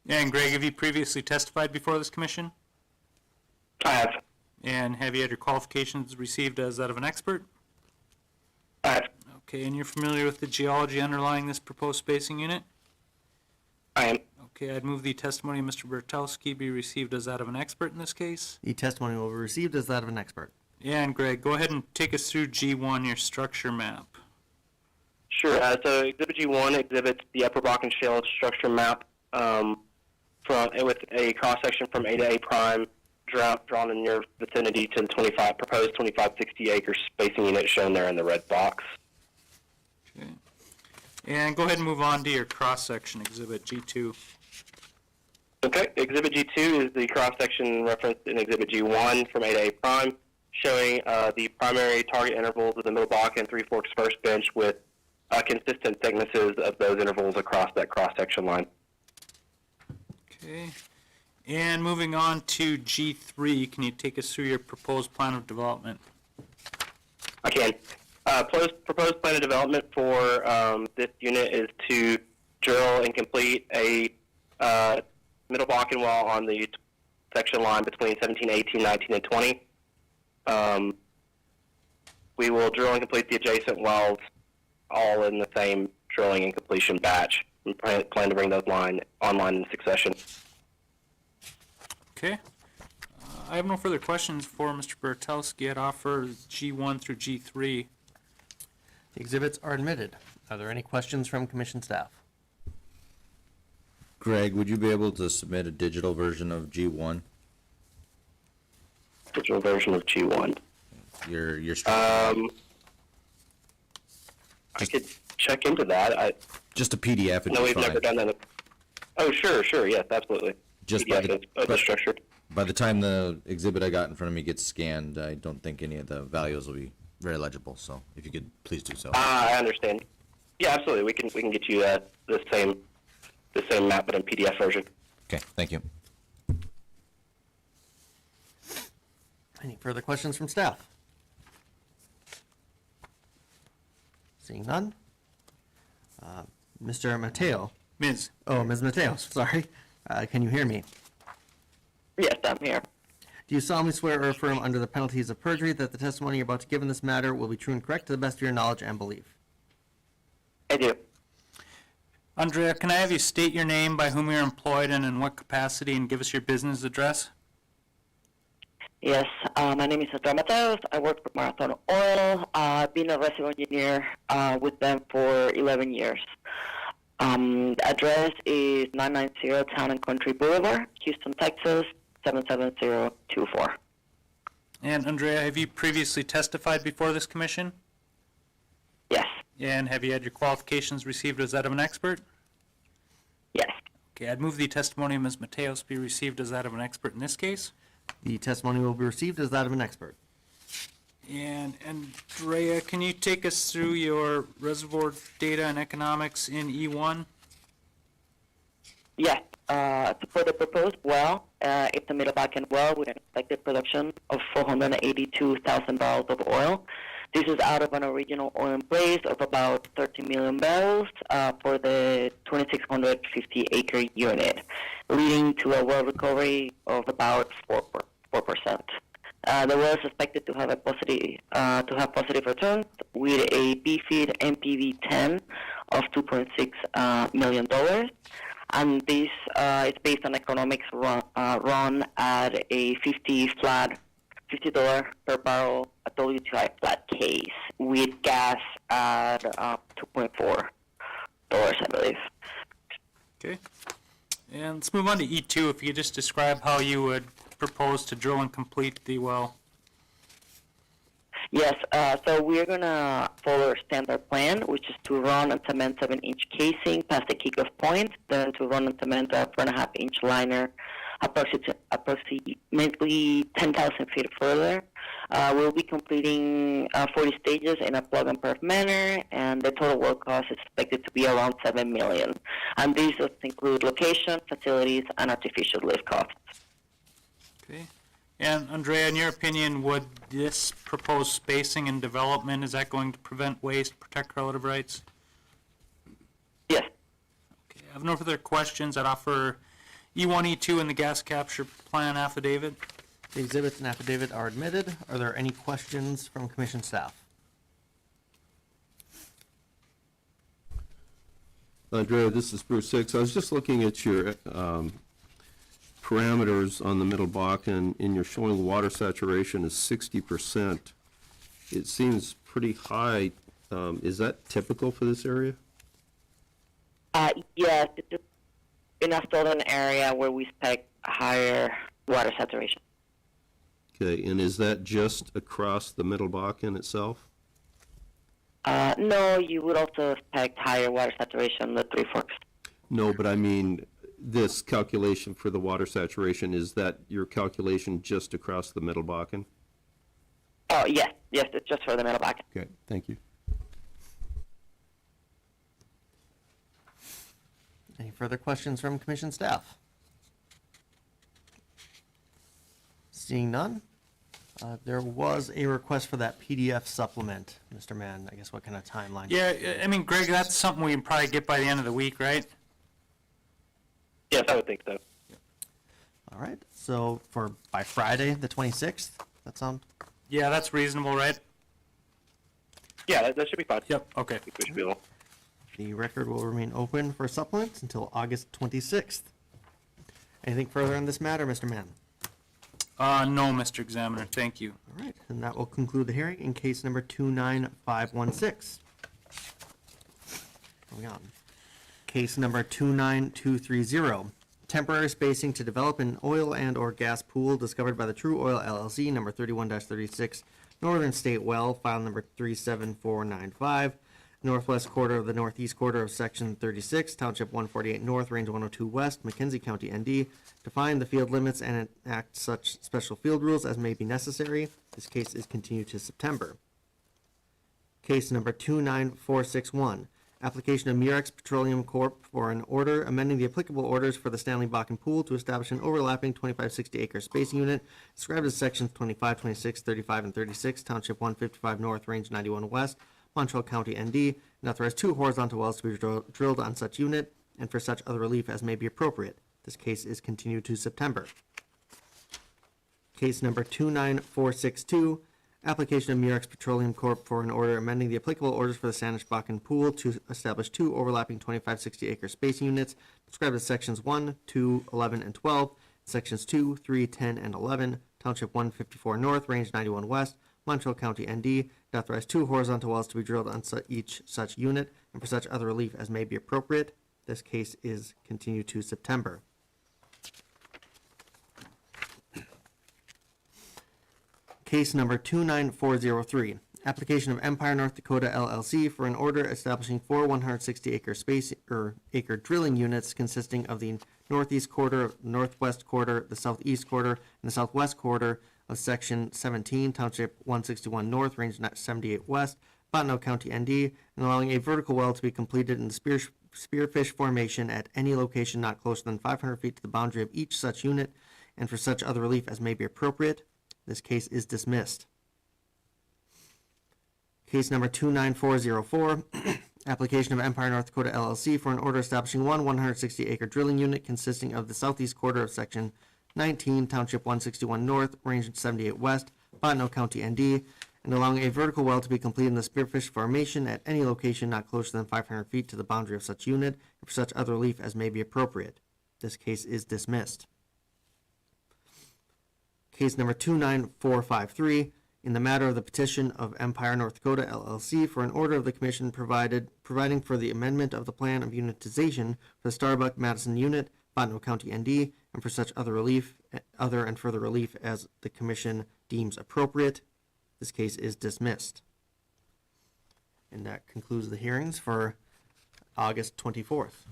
And Greg, have you previously testified before this commission? I have. And have you had your qualifications received as that of an expert? I have. Okay, and you're familiar with the geology underlying this proposed spacing unit? I am. Okay, I'd move the testimony of Mr. Bertowski be received as that of an expert in this case. The testimony will be received as that of an expert. And Greg, go ahead and take us through G1, your structure map. Sure. So Exhibit G1 exhibits the Upper Bakken Shale structure map with a cross-section from A to A prime drawn in your vicinity to the proposed 2560 acre spacing unit shown there in the red box. Okay. And go ahead and move on to your cross-section exhibit, G2. Okay. Exhibit G2 is the cross-section referenced in Exhibit G1 from A to A prime, showing the primary target intervals of the Middle Bakken Three Forks First Bench with consistent thicknesses of those intervals across that cross-section line. Okay. And moving on to G3, can you take us through your proposed plan of development? I can. Proposed plan of development for this unit is to drill and complete a Middle Bakken well on the section line between 17, 18, 19, and 20. We will drill and complete the adjacent wells all in the same drilling and completion batch. We plan to bring those online in succession. Okay. I have no further questions for Mr. Bertowski. I'd offer G1 through G3. The exhibits are admitted. Are there any questions from commission staff? Greg, would you be able to submit a digital version of G1? Digital version of G1. Your I could check into that. just a PDF would No, be we've fine. never done that. Oh, sure, yes, absolutely. Just by PDF the, of the structure. by the time the exhibit I got in front of me gets scanned, I don't think any of the values will be very legible. So if you could please do so. I understand. Yeah, absolutely. We can get you the same map but in PDF version. Okay, thank you. Any further questions from staff? Seeing none. Mr. Mateo. Ms. Oh, Ms. Mateo, sorry. Can you hear me? Yes, I'm here. Do you solemnly swear or affirm under the penalties of perjury that the testimony you're about to give in this matter will be true and correct to the best of your knowledge and belief? I do. Andrea, can I have you state your name, by whom you're employed, and in what capacity, and give us your business address? Yes, my name is Sandra Mateos. I work for Marathon Oil. I've been a reservoir engineer with them for 11 years. The address is 990 Town and Country Boulevard, Houston, Texas, 77024. And Andrea, have you previously testified before this commission? Yes, And have you had your qualifications received as that of an expert? yes, Okay, I'd move the testimony of Ms. Mateos be received as that of an expert in this case. The testimony will be received as that of an expert. And Andrea, can you take us through your reservoir data and economics in E1? yes. For the proposed well, it's a middle backend well with an expected production of 482,000 barrels of oil. This is out of an original oil in place of about 13 million barrels for the 2,650 acre unit, leading to a well recovery of about 4%. The well is expected to have positive returns with a BFID NPV10 of $2.6 million. And this is based on economics run at a $50 per barrel WTI flat case with gas at $2.4, I believe. Okay. And let's move on to E2. If you could just describe how you would propose to drill and complete the well. Yes, so we're going to follow our standard plan, which is to run and cement 7-inch casing past the kickoff point, then to run and cement a 4.5-inch liner approximately 10,000 feet further. We'll be completing 40 stages in a plug-and-perf manner, and the total well cost is expected to be around $7 million. And these does include location, facilities, and artificial lift costs. Okay. And Andrea, in your opinion, would this proposed spacing and development, is that going to prevent waste, protect relative rights? Yes. Okay. I have no further questions. I'd offer E1, E2, and the gas capture plan affidavit. The exhibits and affidavit are admitted. Are there any questions from commission staff? Andrea, this is Bruce Hicks. I was just looking at your parameters on the Middle Bakken, and you're showing water saturation is 60%. It seems pretty high. Is that typical for this area? Yes, it's in a southern area where we expect higher water saturation. Okay, and is that just across the Middle Bakken itself? No, you would also expect higher water saturation in the Three Forks. No, but I mean, this calculation for the water saturation, is that your calculation just across the Middle Bakken? Oh, yes, it's just for the Middle Bakken. Okay, thank you. Any further questions from commission staff? Seeing none, there was a request for that PDF supplement. Mr. Mann, I guess what kind of timeline? Yeah, I mean, Greg, that's something we can probably get by the end of the week, right? Yes, I would think so. All right, so by Friday, the 26th, that sound? Yeah, that's reasonable, right? Yeah, that should be fine. Yep, okay. I think we should be able. The record will remain open for supplements until August 26th. Anything further on this matter, Mr. Mann? No, Mr. Examiner, thank you. All right, and that will conclude the hearing in case number 29516. Moving on. Case number 29230. Temporary spacing to develop an oil and/or gas pool discovered by the True Oil LLC, number 31-36, Northern State Well, file number 37495, northwest quarter of the northeast quarter of Section 36, Township 148 North, Range 102 West, McKenzie County, ND. Define the field limits and enact such special field rules as may be necessary. This case is continued to September. Case number 29461. Application of Murex Petroleum Corp. for an order amending the applicable orders for the Stanley Bakken Pool to establish an overlapping 2560 acre spacing unit described as sections 25, 26, 35, and 36, Township 155 North, Range 91 West, Montreal County, ND, and authorize 2 horizontal wells to be drilled on such unit and for such other relief as may be appropriate. This case is continued to September. Case number 29462. Application of Murex Petroleum Corp. for an order amending the applicable orders for the Sanish Bakken Pool to establish 2 overlapping 2560 acre spacing units described as sections 1, 2, 11, and 12, sections 2, 3, 10, and 11, Township 154 North, Range 91 West, Montrose County, ND, to authorize 2 horizontal wells to be drilled on each such unit and for such other relief as may be appropriate. This case is continued to September. Case number 29403, application of Empire North Dakota LLC for an order establishing 4 160-acre drilling units consisting of the northeast quarter, northwest quarter, the southeast quarter, and the southwest quarter of Section 17, Township 161 North, Range 78 West, Bottineau County, ND, and allowing a vertical well to be completed in the Spearfish Formation at any location not closer than 500 feet to the boundary of each such unit, and for such other relief as may be appropriate. This case is dismissed. Case number 29404, application of Empire North Dakota LLC for an order establishing 1 160-acre drilling unit consisting of the southeast quarter of Section 19, Township 161 North, Range 78 West, Bottineau County, ND, and allowing a vertical well to be completed in the Spearfish Formation at any location not closer than 500 feet to the boundary of such unit, and for such other relief as may be appropriate. This case is dismissed. Case number 29453, in the matter of the petition of Empire North Dakota LLC for an order of the commission providing for the amendment of the plan of unitization for the Starbuck Madison unit, Bottineau County, ND, and for such other and further relief as the commission deems appropriate. This case is dismissed. And that concludes the hearings for August 24th.